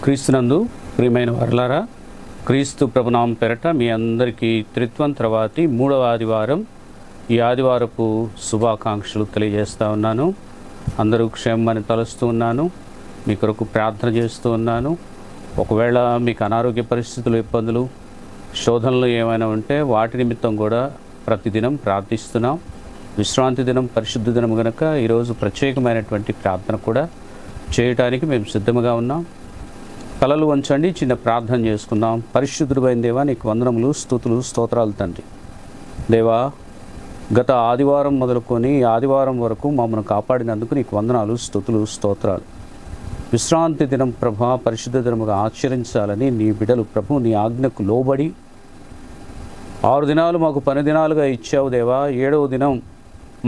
క్రీస్తునందు ప్రియమైన వారలారా, క్రీస్తు ప్రభునామం పేరట మీ అందరికీ త్రిత్వం తర్వాతి 3వ ఆదివారం ఈ ఆదివారపు శుభాకాంక్షలు తెలియజేస్తూ ఉన్నాను. అందరూ క్షేమమని తలుస్తూ ఉన్నాను. మీ కొరకు ప్రార్థన చేస్తూ ఉన్నాను. ఒకవేళ మీకు అనారోగ్య పరిస్థితులు, ఇబ్బందులు, శోధనలు ఏమైనా ఉంటే వాటి నిమిత్తం కూడా ప్రతిదినం ప్రార్థిస్తున్నాం. విశ్రాంతి దినం, పరిశుద్ధ దినం కనుక ఈరోజు ప్రత్యేకమైనటువంటి ప్రార్థన కూడా చేయటానికి మేము సిద్ధంగా ఉన్నాం. తలలు వంచండి, చిన్న ప్రార్థన చేసుకుందాం. పరిశుద్ధుడైన దేవా, నీకు వందనములు, స్తుతులు, స్తోత్రాలు తండ్రి. దేవా, గత ఆదివారం మొదలుకొని ఆదివారం వరకు మమ్మల్ని కాపాడినందుకు నీకు వందనాలు, స్తుతులు, స్తోత్రాలు. విశ్రాంతి దినం ప్రభా పరిశుద్ధ దినముగా ఆచరించాలని నీ బిడ్డలు ప్రభు నీ ఆజ్ఞకు లోబడి 6 దినాలు మాకు పని దినాలుగా ఇచ్చావు దేవా. 7వ దినం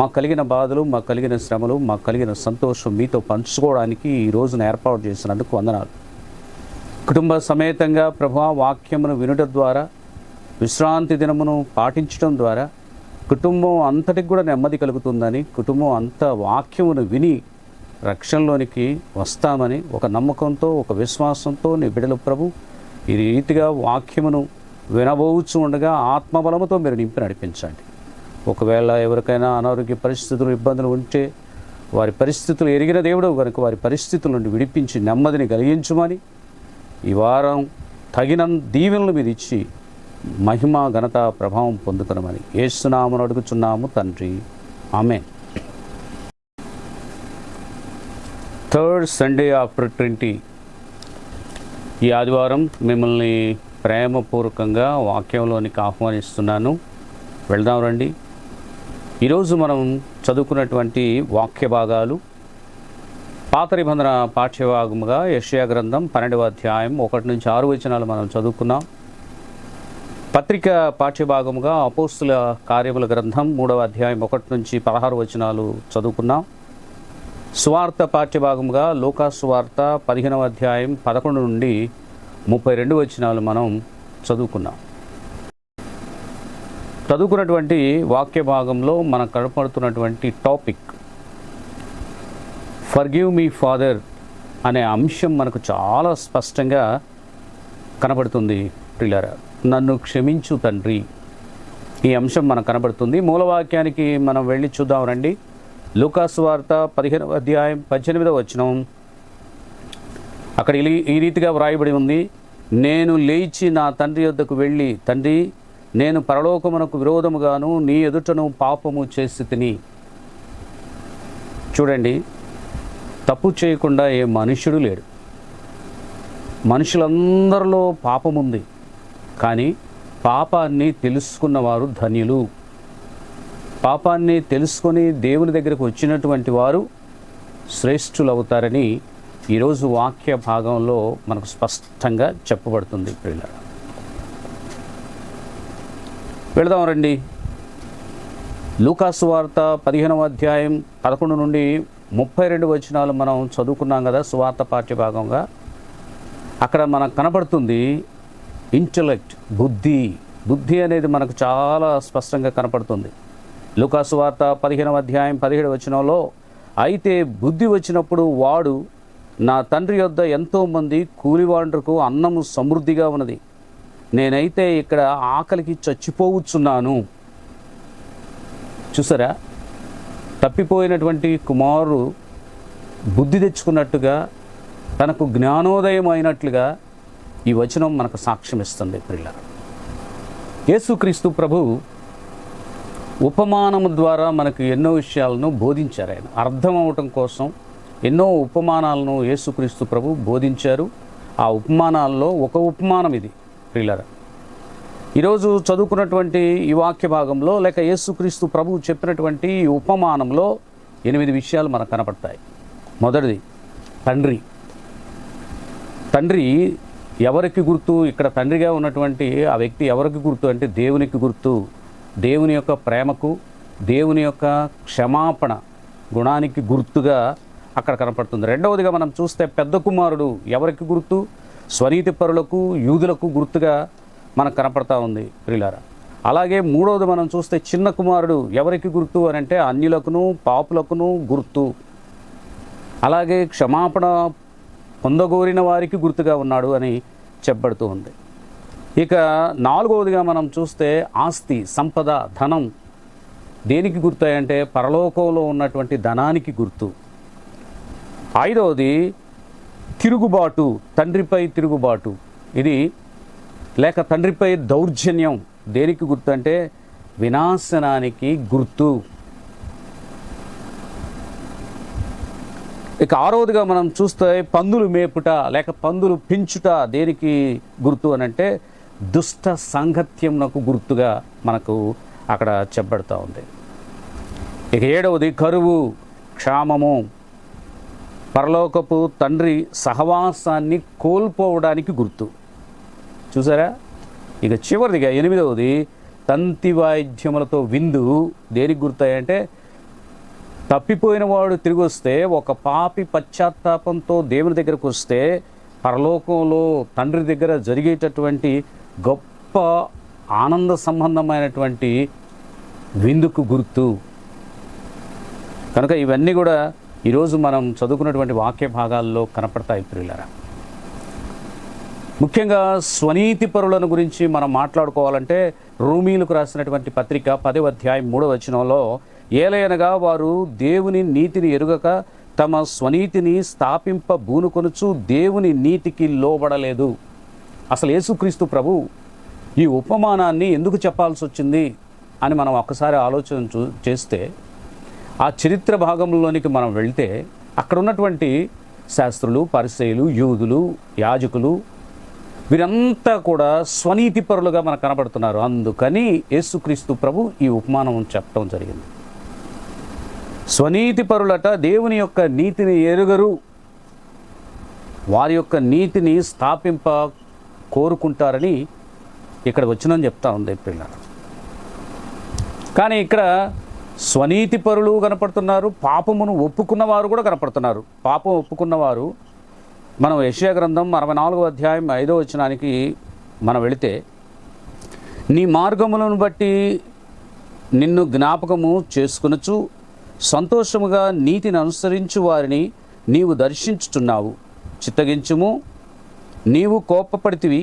మాకు కలిగిన బాధలు, మాకు కలిగిన శ్రమలు, మాకు కలిగిన సంతోషం మీతో పంచుకోవడానికి ఈ రోజున ఏర్పాటు చేసినందుకు వందనాలు. కుటుంబ సమేతంగా ప్రభా వాక్యమును వినుట ద్వారా, విశ్రాంతి దినమును పాటించడం ద్వారా కుటుంబం అంతటికి కూడా నెమ్మది కలుగుతుందని, కుటుంబం అంతా వాక్యమును విని రక్షణలోనికి వస్తామని ఒక నమ్మకంతో, ఒక విశ్వాసంతో నీ బిడ్డలు ప్రభు ఈ రీతిగా వాక్యమును వినబోచు ఉండగా ఆత్మబలముతో మీరు నింపి నడిపించండి. ఒకవేళ ఎవరికైనా అనారోగ్య పరిస్థితులు, ఇబ్బందులు ఉంటే వారి పరిస్థితులు ఎరిగిన దేవుడు కనుక వారి పరిస్థితుల నుండి విడిపించి నెమ్మదిని కలిగించుమని, ఈ వారం తగిన దీవెనలు మీరు ఇచ్చి మహిమ, ఘనత, ప్రభావం పొందుతున్నామని యేసునామమున అడుగుచున్నాము తండ్రి, ఆమేన్. Third Sunday after Trinity. ఈ ఆదివారం మిమ్మల్ని ప్రేమపూర్వకంగా వాక్యంలోనికి ఆహ్వానిస్తున్నాను. వెళ్దాం రండి. ఈరోజు మనం చదువుకున్నటువంటి వాక్య భాగాలు పాత నిబంధన పాఠ్యభాగముగా యెషయా గ్రంథం 12వ అధ్యాయం 1 నుంచి 6 వచనాలు మనం చదువుకున్నాం. పత్రిక పాఠ్యభాగముగా అపోస్తుల కార్యముల గ్రంథం 3వ అధ్యాయం 1 నుంచి 16 వచనాలు చదువుకున్నాం. సువార్త పాఠ్యభాగముగా లూకా సువార్త 15వ అధ్యాయం 11 నుండి 32 వచనాలు మనం చదువుకున్నాం. చదువుకున్నటువంటి వాక్య భాగంలో మనకు కనపడుతున్నటువంటి టాపిక్ ఫర్గివ్ మీ ఫాదర్ అనే అంశం మనకు చాలా స్పష్టంగా కనబడుతుంది. ప్రియులారా, నన్ను క్షమించు తండ్రి, ఈ అంశం మనకు కనబడుతుంది. మూలవాక్యానికి మనం వెళ్ళి చూద్దాం రండి. లూకా సువార్త 15వ అధ్యాయం 18వ వచనం. అక్కడ ఈ రీతిగా వ్రాయబడి ఉంది, నేను లేచి నా తండ్రి యొద్దకు వెళ్ళి, తండ్రి, నేను పరలోకమునకు విరోధముగాను నీ ఎదుటను పాపము చేసి తిని. చూడండి, తప్పు చేయకుండా ఏ మనుష్యుడు లేడు. మనుషులందరిలో పాపముంది, కానీ పాపాన్ని తెలుసుకున్నవారు ధన్యులు. పాపాన్ని తెలుసుకొని దేవుని దగ్గరకు వచ్చినటువంటి వారు శ్రేష్ఠులవుతారని ఈరోజు వాక్య భాగంలో మనకు స్పష్టంగా చెప్పబడుతుంది. ప్రియులారా, వెళదాం రండి. లూకా సువార్త 15వ అధ్యాయం 11 నుండి 32 వచనాలు మనం చదువుకున్నాం కదా సువార్త పాఠ్యభాగంగా. అక్కడ మనకు కనపడుతుంది ఇంటలెక్ట్, బుద్ధి అనేది మనకు చాలా స్పష్టంగా కనపడుతుంది. లూకా సువార్త 15వ అధ్యాయం 17 వచనంలో, అయితే బుద్ధి వచ్చినప్పుడు వాడు, నా తండ్రి యొద్ద ఎంతోమంది కూలివాండ్రకు అన్నము సమృద్ధిగా ఉన్నది, నేనైతే ఇక్కడ ఆకలికి చచ్చిపోవచ్చున్నాను. చూసారా, తప్పిపోయినటువంటి కుమారుడు బుద్ధి తెచ్చుకున్నట్టుగా, తనకు జ్ఞానోదయం అయినట్లుగా ఈ వచనం మనకు సాక్ష్యం ఇస్తుంది. ప్రియులారా, యేసుక్రీస్తు ప్రభు ఉపమానము ద్వారా మనకు ఎన్నో విషయాలను బోధించారు. ఆయన అర్థం అవటం కోసం ఎన్నో ఉపమానాలను యేసుక్రీస్తు ప్రభు బోధించారు. ఆ ఉపమానాల్లో ఒక ఉపమానం ఇది. ప్రియులారా, ఈరోజు చదువుకున్నటువంటి ఈ వాక్య భాగంలో లేక యేసుక్రీస్తు ప్రభు చెప్పినటువంటి ఈ ఉపమానంలో 8 విషయాలు మనకు కనపడతాయి. మొదటిది తండ్రి ఎవరికి గుర్తు? ఇక్కడ తండ్రిగా ఉన్నటువంటి ఆ వ్యక్తి ఎవరికి గుర్తు అంటే దేవునికి గుర్తు. దేవుని యొక్క ప్రేమకు, దేవుని యొక్క క్షమాపణ గుణానికి గుర్తుగా అక్కడ కనపడుతుంది. రెండవదిగా మనం చూస్తే పెద్ద కుమారుడు ఎవరికి గుర్తు? స్వనీతి పరులకు, యూదులకు గుర్తుగా మనకు కనపడతా ఉంది. ప్రియులారా, అలాగే మూడవది మనం చూస్తే చిన్న కుమారుడు ఎవరికి గుర్తు అని అంటే అన్యులకును, పాపులకును గుర్తు. అలాగే క్షమాపణ పొందగోరిన వారికి గుర్తుగా ఉన్నాడు అని చెప్పబడుతూ ఉంది. ఇక 4వదిగా మనం చూస్తే ఆస్తి, సంపద, ధనం దేనికి గుర్తు అంటే పరలోకంలో ఉన్నటువంటి ధనానికి గుర్తు. 5వది తిరుగుబాటు, తండ్రిపై తిరుగుబాటు. ఇది లేక తండ్రిపై దౌర్జన్యం దేనికి గుర్తు అంటే వినాశనానికి గుర్తు. ఇక 6వదిగా మనం చూస్తే పందులు మేపుట లేక పందులు పెంచుట దేనికి గుర్తు అని అంటే దుష్ట సాంగత్యంకు గుర్తుగా మనకు అక్కడ చెప్పబడుతూ ఉంది. ఇక 7వది కరువు, క్షామము, పరలోకపు తండ్రి సహవాసాన్ని కోల్పోవడానికి గుర్తు. చూసారా? ఇక చివరిదిగా 8వది తంతి వాయిద్యములతో విందు దేనికి గుర్తాయంటే తప్పిపోయిన వాడు తిరిగి వస్తే, ఒక పాపి పశ్చాత్తాపంతో దేవుని దగ్గరకు వస్తే పరలోకంలో తండ్రి దగ్గర జరిగేటటువంటి గొప్ప ఆనంద సంబంధమైనటువంటి విందుకు గుర్తు. కనుక ఇవన్నీ కూడా ఈరోజు మనం చదువుకున్నటువంటి వాక్య భాగాల్లో కనపడతాయి ప్రియులారా. ముఖ్యంగా స్వనీతి పరులను గురించి మనం మాట్లాడుకోవాలంటే రోమీలకు రాసినటువంటి పత్రిక 10వ అధ్యాయం 3వ వచనంలో ఏలయనగా వారు దేవుని నీతిని ఎరుగక తమ స్వనీతిని స్థాపింప బూనుకొనుచు దేవుని నీతికి లోబడలేదు. అసలు యేసుక్రీస్తు ప్రభు ఈ ఉపమానాన్ని ఎందుకు చెప్పాల్సి వచ్చింది అని మనం ఒక్కసారి ఆలోచన చేస్తే, ఆ చరిత్ర భాగంలోనికి మనం వెళ్తే అక్కడ ఉన్నటువంటి శాస్త్రులు, పరిసయ్యులు, యూదులు, యాజకులు వీరంతా కూడా స్వనీతి పరులుగా మనకు కనబడుతున్నారు. అందుకని యేసుక్రీస్తు ప్రభు ఈ ఉపమానం చెప్పడం జరిగింది. స్వనీతి పరులట దేవుని యొక్క నీతిని ఎరుగరు, వారి యొక్క నీతిని స్థాపింప కోరుకుంటారని ఇక్కడ వచ్చిందని చెప్తా ఉంది పిల్లలు. కానీ ఇక్కడ స్వనీతి పరులు కనపడుతున్నారు, పాపమును ఒప్పుకున్నవారు కూడా కనపడుతున్నారు. పాపం ఒప్పుకున్నవారు మనం యెషయా గ్రంథం 64వ అధ్యాయం 5వ వచనానికి మనం వెళితే, నీ మార్గములను బట్టి నిన్ను జ్ఞాపకము చేసుకొనుచు సంతోషముగా నీతిని అనుసరించు వారిని నీవు దర్శించుచున్నావు. చిత్తగించుము, నీవు కోపపడితివి,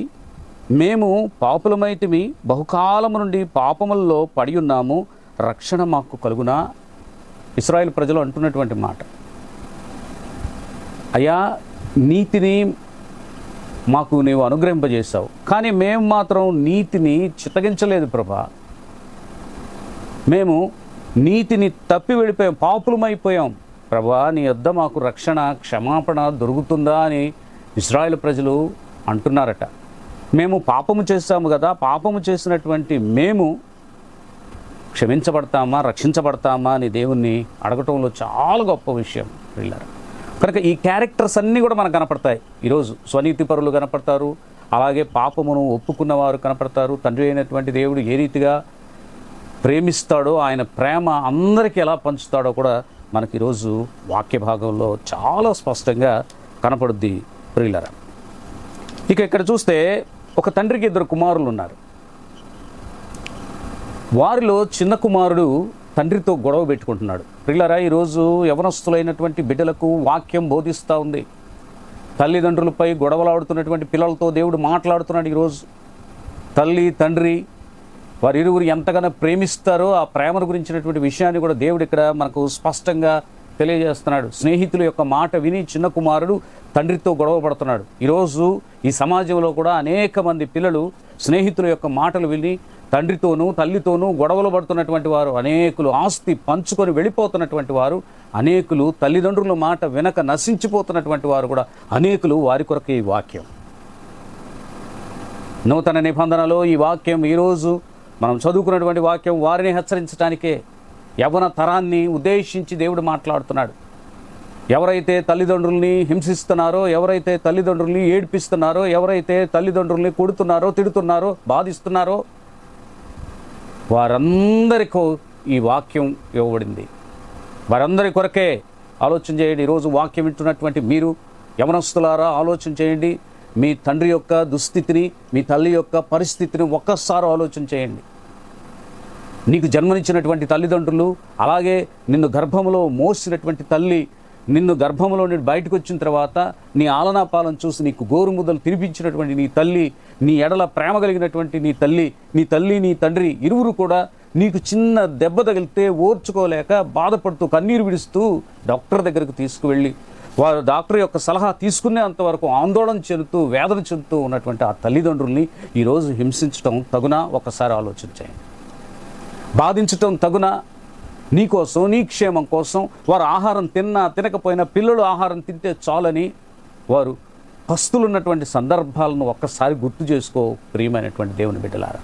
మేము పాపులమైతిమి, బహుకాలము నుండి పాపములలో పడి ఉన్నాము, రక్షణ మాకు కలుగునా. ఇశ్రాయేలు ప్రజలు అంటున్నటువంటి మాట. అయ్యా, నీతిని మాకు నీవు అనుగ్రహింపజేశావు, కానీ మేము మాత్రం నీతిని చిత్తగించలేదు ప్రభా. మేము నీతిని తప్పి వెళ్ళిపోయాం, పాపులమైపోయాం ప్రభా. నీ యొద్ద మాకు రక్షణ, క్షమాపణ దొరుకుతుందా అని ఇశ్రాయేలు ప్రజలు అంటున్నారట. మేము పాపము చేస్తాము కదా, పాపము చేసినటువంటి మేము క్షమించబడతామా, రక్షించబడతామా అని దేవుణ్ణి అడగటంలో చాలా గొప్ప విషయం వీళ్ళారు. కనుక ఈ క్యారెక్టర్స్ అన్నీ కూడా మనకు కనపడతాయి. ఈరోజు స్వనీతి పరులు కనపడతారు, అలాగే పాపమును ఒప్పుకున్నవారు కనపడతారు. తండ్రి అయినటువంటి దేవుడు ఏ రీతిగా ప్రేమిస్తాడో, ఆయన ప్రేమ అందరికీ ఎలా పంచుతాడో కూడా మనకి ఈరోజు వాక్య భాగంలో చాలా స్పష్టంగా కనపడుద్ది ప్రియులరా. ఇక ఇక్కడ చూస్తే ఒక తండ్రికి 2 కుమారులు ఉన్నారు. వారిలో చిన్న కుమారుడు తండ్రితో గొడవ పెట్టుకుంటున్నాడు. ప్రియులారా, ఈరోజు యవనస్తులైనటువంటి బిడ్డలకు వాక్యం బోధిస్తూ ఉంది. తల్లిదండ్రులపై గొడవలాడుతున్నటువంటి పిల్లలతో దేవుడు మాట్లాడుతున్నాడు. ఈరోజు తల్లి, తండ్రి వారిరువురు ఎంతగానో ప్రేమిస్తారో ఆ ప్రేమను గురించినటువంటి విషయాన్ని కూడా దేవుడు ఇక్కడ మనకు స్పష్టంగా తెలియజేస్తున్నాడు. స్నేహితుల యొక్క మాట విని చిన్న కుమారుడు తండ్రితో గొడవ పడుతున్నాడు. ఈరోజు ఈ సమాజంలో కూడా అనేక మంది పిల్లలు స్నేహితుల యొక్క మాటలు విని తండ్రితోనూ తల్లితోనూ గొడవలు పడుతున్నటువంటి వారు అనేకులు, ఆస్తి పంచుకొని వెళ్ళిపోతున్నటువంటి వారు అనేకులు, తల్లిదండ్రుల మాట వెనక నశించిపోతున్నటువంటి వారు కూడా అనేకులు. వారి కొరకు ఈ వాక్యం, నూతన నిబంధనలో ఈ వాక్యం, ఈరోజు మనం చదువుకున్నటువంటి వాక్యం వారిని హెచ్చరించడానికే, యవ్వన తరాన్ని ఉద్దేశించి దేవుడు మాట్లాడుతున్నాడు. ఎవరైతే తల్లిదండ్రుల్ని హింసిస్తున్నారో, ఎవరైతే తల్లిదండ్రుల్ని ఏడ్పిస్తున్నారో, ఎవరైతే తల్లిదండ్రుల్ని కొడుతున్నారో, తిడుతున్నారో, బాధిస్తున్నారో వారందరికీ ఈ వాక్యం ఇవ్వబడింది. వారందరి కొరకే ఆలోచన చేయండి. ఈరోజు వాక్యం వింటున్నటువంటి మీరు యవనస్తులారా ఆలోచన చేయండి. మీ తండ్రి యొక్క దుస్థితిని, మీ తల్లి యొక్క పరిస్థితిని ఒక్కసారి ఆలోచన చేయండి. నీకు జన్మనిచ్చినటువంటి తల్లిదండ్రులు, అలాగే నిన్ను గర్భంలో మోసినటువంటి తల్లి నిన్ను గర్భంలో నుండి బయటకు వచ్చిన తర్వాత నీ ఆలనా పాలన చూసి నీకు గోరుముద్దలు తినిపించినటువంటి నీ తల్లి, నీ ఎడల ప్రేమ కలిగినటువంటి నీ తల్లి నీ తండ్రి ఇరువురు కూడా నీకు చిన్న దెబ్బ తగిలితే ఓర్చుకోలేక బాధపడుతూ కన్నీరు విడుస్తూ డాక్టర్ దగ్గరకు తీసుకువెళ్ళి వారు డాక్టర్ యొక్క సలహా తీసుకునేంతవరకు ఆందోళన చెందుతూ వేదన చెందుతూ ఉన్నటువంటి ఆ తల్లిదండ్రుల్ని ఈరోజు హింసించడం తగునా? ఒక్కసారి ఆలోచించండి. బాధించటం తగునా? నీకోసం, నీ క్షేమం కోసం వారు ఆహారం తిన్నా తినకపోయినా పిల్లలు ఆహారం తింటే చాలని వారు పస్తులున్నటువంటి సందర్భాలను ఒక్కసారి గుర్తు చేసుకో ప్రియమైనటువంటి దేవుని బిడ్డలారా.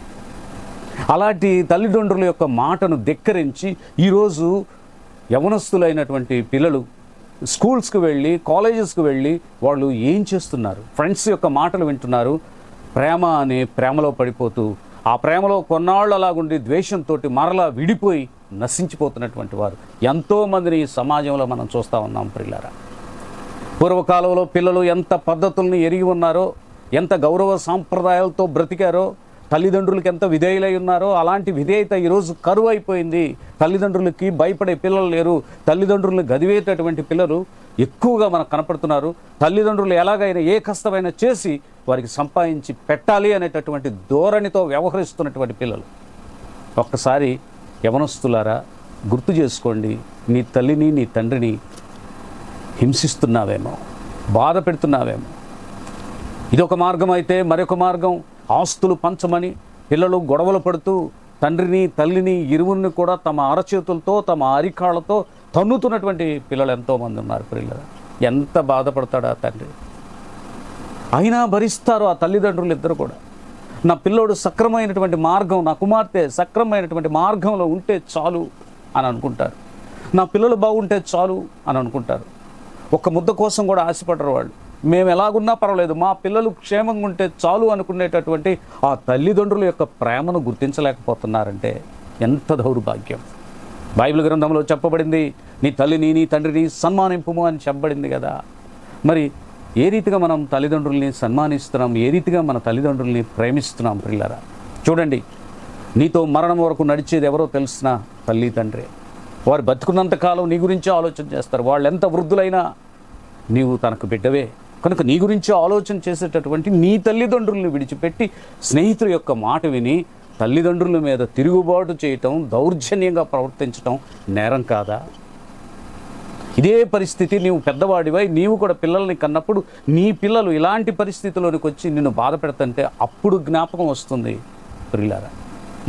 అలాంటి తల్లిదండ్రుల యొక్క మాటను ధిక్కరించి ఈరోజు యవనస్తులైనటువంటి పిల్లలు స్కూల్స్కి వెళ్ళి కాలేజెస్కి వెళ్ళి వాళ్ళు ఏం చేస్తున్నారు? ఫ్రెండ్స్ యొక్క మాటలు వింటున్నారు. ప్రేమ అనే ప్రేమలో పడిపోతూ ఆ ప్రేమలో కొన్నాళ్ళు అలాగుండి ద్వేషంతో మరలా విడిపోయి నశించిపోతున్నటువంటి వారు ఎంతోమందిని ఈ సమాజంలో మనం చూస్తూ ఉన్నాం ప్రియులారా. పూర్వకాలంలో పిల్లలు ఎంత పద్ధతుల్ని ఎరిగి ఉన్నారో, ఎంత గౌరవ సాంప్రదాయాలతో బ్రతికారో, తల్లిదండ్రులకి ఎంత విధేయులై ఉన్నారో అలాంటి విధేయత ఈరోజు కరువు అయిపోయింది. తల్లిదండ్రులకి భయపడే పిల్లలు లేరు. తల్లిదండ్రులను గదివేటటువంటి పిల్లలు ఎక్కువగా మనకు కనపడుతున్నారు. తల్లిదండ్రులు ఎలాగైనా ఏ కష్టమైనా చేసి వారికి సంపాదించి పెట్టాలి అనేటటువంటి ధోరణితో వ్యవహరిస్తున్నటువంటి పిల్లలు. ఒక్కసారి యవనస్తులారా గుర్తు చేసుకోండి, నీ తల్లిని నీ తండ్రిని హింసిస్తున్నావేమో, బాధ పెడుతున్నావేమో. ఇదొక మార్గం అయితే మరొక మార్గం ఆస్తులు పంచమని పిల్లలు గొడవలు పడుతూ తండ్రిని తల్లిని ఇరువురిని కూడా తమ అరచేతులతో తమ అరికాళ్ళతో తన్నుతున్నటువంటి పిల్లలు ఎంతోమంది ఉన్నారు. పిల్లలు ఎంత బాధపడతాడు ఆ తండ్రి, అయినా భరిస్తారు ఆ తల్లిదండ్రులు ఇద్దరు కూడా. నా పిల్లోడు సక్రమైనటువంటి మార్గం, నా కుమార్తె సక్రమైనటువంటి మార్గంలో ఉంటే చాలు అని అనుకుంటారు. నా పిల్లలు బాగుంటే చాలు అని అనుకుంటారు. ఒక్క ముద్ద కోసం కూడా ఆశపడరు వాళ్ళు. మేము ఎలాగున్నా పర్వాలేదు, మా పిల్లలు క్షేమంగా ఉంటే చాలు అనుకునేటటువంటి ఆ తల్లిదండ్రుల యొక్క ప్రేమను గుర్తించలేకపోతున్నారంటే ఎంత దౌర్భాగ్యం. బైబిల్ గ్రంథంలో చెప్పబడింది, నీ తల్లిని నీ తండ్రిని సన్మానింపుము అని చెప్పబడింది కదా. మరి ఏ రీతిగా మనం తల్లిదండ్రుల్ని సన్మానిస్తున్నాం, ఏ రీతిగా మన తల్లిదండ్రుల్ని ప్రేమిస్తున్నాం పిల్లరా? చూడండి, నీతో మరణం వరకు నడిచేది ఎవరో తెలిసిన తల్లి తండ్రి. వారు బతుకున్నంతకాలం నీ గురించి ఆలోచన చేస్తారు. వాళ్ళు ఎంత వృద్ధులైనా నీవు తనకు బిడ్డవే కనుక నీ గురించి ఆలోచన చేసేటటువంటి నీ తల్లిదండ్రులను విడిచిపెట్టి స్నేహితుల యొక్క మాట విని తల్లిదండ్రుల మీద తిరుగుబాటు చేయటం, దౌర్జన్యంగా ప్రవర్తించటం నేరం కాదా? ఇదే పరిస్థితి నీవు పెద్దవాడివై నీవు కూడా పిల్లల్ని కన్నప్పుడు నీ పిల్లలు ఇలాంటి పరిస్థితిలోనికి వచ్చి నిన్ను బాధ పెడతంటే అప్పుడు జ్ఞాపకం వస్తుంది ప్రియులారా.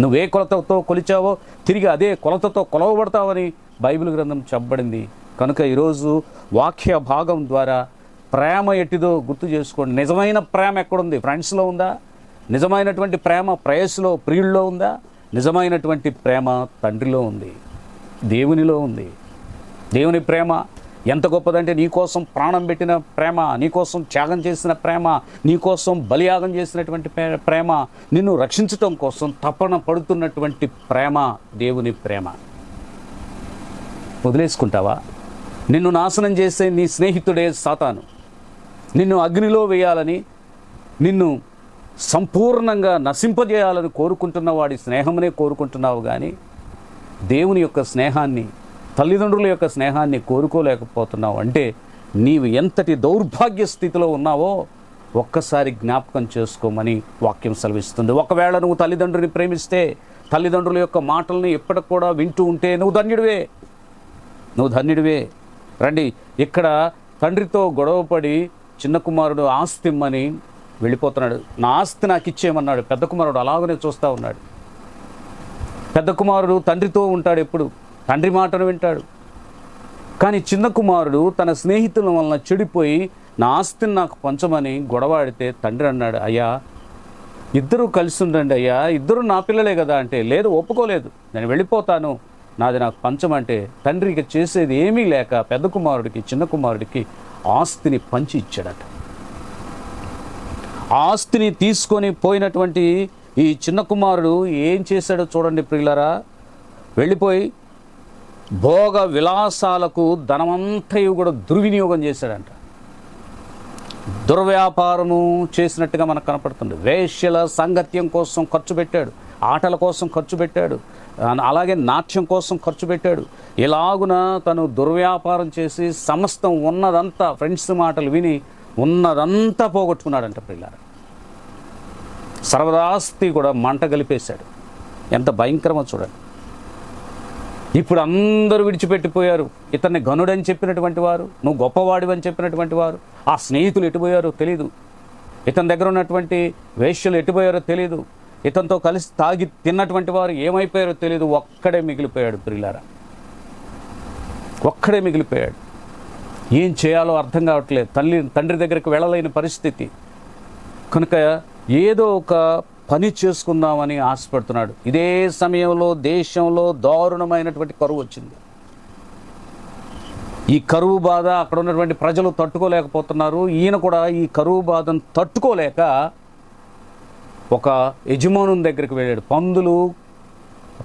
నువ్వే కొలతతో కొలిచావో తిరిగి అదే కొలతతో కొలవబడతావని బైబిల్ గ్రంథం చెప్పబడింది. కనుక ఈరోజు వాక్య భాగం ద్వారా ప్రేమ ఎట్టిదో గుర్తు చేసుకోండి. నిజమైన ప్రేమ ఎక్కడుంది? ఫ్రెండ్స్లో ఉందా? నిజమైనటువంటి ప్రేమ ప్రేయస్లో ప్రియుల్లో ఉందా? నిజమైనటువంటి ప్రేమ తండ్రిలో ఉంది, దేవునిలో ఉంది. దేవుని ప్రేమ ఎంత గొప్పదంటే నీకోసం ప్రాణం పెట్టిన ప్రేమ, నీకోసం త్యాగం చేసిన ప్రేమ, నీకోసం బలియాగం చేసినటువంటి ప్రేమ, నిన్ను రక్షించటం కోసం తపన పడుతున్నటువంటి ప్రేమ దేవుని ప్రేమ. వదిలేసుకుంటావా? నిన్ను నాశనం చేసే నీ స్నేహితుడే సాతాను. నిన్ను అగ్నిలో వేయాలని, నిన్ను సంపూర్ణంగా నశింపజేయాలని కోరుకుంటున్న వాడి స్నేహమునే కోరుకుంటున్నావు కానీ దేవుని యొక్క స్నేహాన్ని, తల్లిదండ్రుల యొక్క స్నేహాన్ని కోరుకోలేకపోతున్నావు అంటే నీవు ఎంతటి దౌర్భాగ్య స్థితిలో ఉన్నావో ఒక్కసారి జ్ఞాపకం చేసుకోమని వాక్యం సెలవిస్తుంది. ఒకవేళ నువ్వు తల్లిదండ్రుని ప్రేమిస్తే, తల్లిదండ్రుల యొక్క మాటల్ని ఎప్పటికి కూడా వింటూ ఉంటే నువ్వు ధన్యుడివే. రండి, ఇక్కడ తండ్రితో గొడవపడి చిన్న కుమారుడు ఆస్తి ఇమ్మని వెళ్ళిపోతున్నాడు. నా ఆస్తి నాకు ఇచ్చేయమన్నాడు. పెద్ద కుమారుడు అలాగనే చూస్తూ ఉన్నాడు. పెద్ద కుమారుడు తండ్రితో ఉంటాడు, ఎప్పుడు తండ్రి మాటను వింటాడు. కానీ చిన్న కుమారుడు తన స్నేహితుల వలన చెడిపోయి నా ఆస్తిని నాకు పంచమని గొడవాడితే తండ్రి అన్నాడు, అయ్యా ఇద్దరు కలిసి ఉండండి అయ్యా, ఇద్దరు నా పిల్లలే కదా అంటే, లేదు ఒప్పుకోలేదు, నేను వెళ్ళిపోతాను, నాది నాకు పంచమంటే తండ్రికి చేసేది ఏమీ లేక పెద్ద కుమారుడికి చిన్న కుమారుడికి ఆస్తిని పంచి ఇచ్చాడట. ఆస్తిని తీసుకొని పోయినటువంటి ఈ చిన్న కుమారుడు ఏం చేశాడో చూడండి ప్రియులారా. వెళ్ళిపోయి భోగ విలాసాలకు ధనమంతయు కూడా దుర్వినియోగం చేశాడంట. దుర్వ్యాపారము చేసినట్టుగా మనకు కనపడుతుంది. వేశ్యల సాంగత్యం కోసం ఖర్చు పెట్టాడు, ఆటల కోసం ఖర్చు పెట్టాడు, అలాగే నాట్యం కోసం ఖర్చు పెట్టాడు. ఇలాగున తను దుర్వ్యాపారం చేసి సమస్తం ఉన్నదంతా, ఫ్రెండ్స్ మాటలు విని ఉన్నదంతా పోగొట్టుకున్నాడంట పిల్లారు. సర్వదాస్తి కూడా మంట కలిపేశాడు. ఎంత భయంకరమో చూడండి. ఇప్పుడు అందరూ విడిచిపెట్టిపోయారు. ఇతన్ని గనుడని చెప్పినటువంటి వారు, నువ్వు గొప్పవాడివని చెప్పినటువంటి వారు, ఆ స్నేహితులు ఎటుపోయారో తెలీదు. ఇతని దగ్గర ఉన్నటువంటి వేశ్యలు ఎటుపోయారో తెలీదు. ఇతనితో కలిసి తాగి తిన్నటువంటి వారు ఏమైపోయారో తెలీదు. ఒక్కడే మిగిలిపోయాడు ప్రియులారా, ఒక్కడే మిగిలిపోయాడు. ఏం చేయాలో అర్థం కావట్లేదు. తండ్రి దగ్గరికి వెళ్ళలేని పరిస్థితి కనుక ఏదో ఒక పని చేసుకుందామని ఆశపడుతున్నాడు. ఇదే సమయంలో దేశంలో దారుణమైనటువంటి కరువు వచ్చింది. ఈ కరువు బాధ అక్కడ ఉన్నటువంటి ప్రజలు తట్టుకోలేకపోతున్నారు. ఈయన కూడా ఈ కరువు బాధను తట్టుకోలేక ఒక యజమానుని దగ్గరికి వెళ్ళాడు. పందులు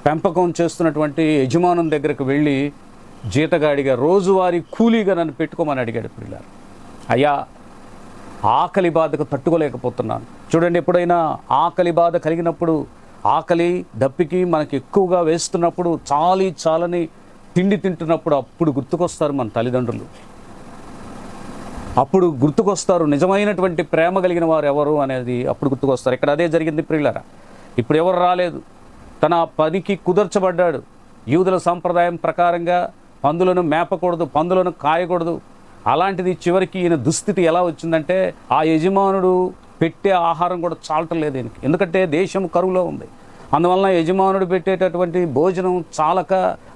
పెంపకం చేస్తున్నటువంటి యజమానుని దగ్గరికి వెళ్ళి జీతగాడిగా, రోజువారీ కూలీగా నన్ను పెట్టుకోమని అడిగాడు పిల్లారు. అయ్యా, ఆకలి బాధకు తట్టుకోలేకపోతున్నాను. చూడండి, ఎప్పుడైనా ఆకలి బాధ కలిగినప్పుడు, ఆకలి దప్పికి మనకి ఎక్కువగా వేస్తున్నప్పుడు, చాలని తిండి తింటున్నప్పుడు అప్పుడు గుర్తుకొస్తారు మన తల్లిదండ్రులు. అప్పుడు గుర్తుకొస్తారు నిజమైనటువంటి ప్రేమ కలిగిన వారు ఎవరు అనేది అప్పుడు గుర్తుకొస్తారు. ఇక్కడ అదే జరిగింది ప్రియులారా. ఇప్పుడు ఎవరు రాలేదు. తన పనికి కుదర్చబడ్డాడు. యూదుల సంప్రదాయం ప్రకారంగా పందులను మేపకూడదు, పందులను కాయకూడదు. అలాంటిది చివరికి ఈయన దుస్థితి ఎలా వచ్చిందంటే ఆ యజమానుడు పెట్టే ఆహారం కూడా చాలటం లేదు ఈయనకి. ఎందుకంటే దేశం కరువులో ఉంది. అందువలన యజమానుడు పెట్టేటటువంటి భోజనం చాలక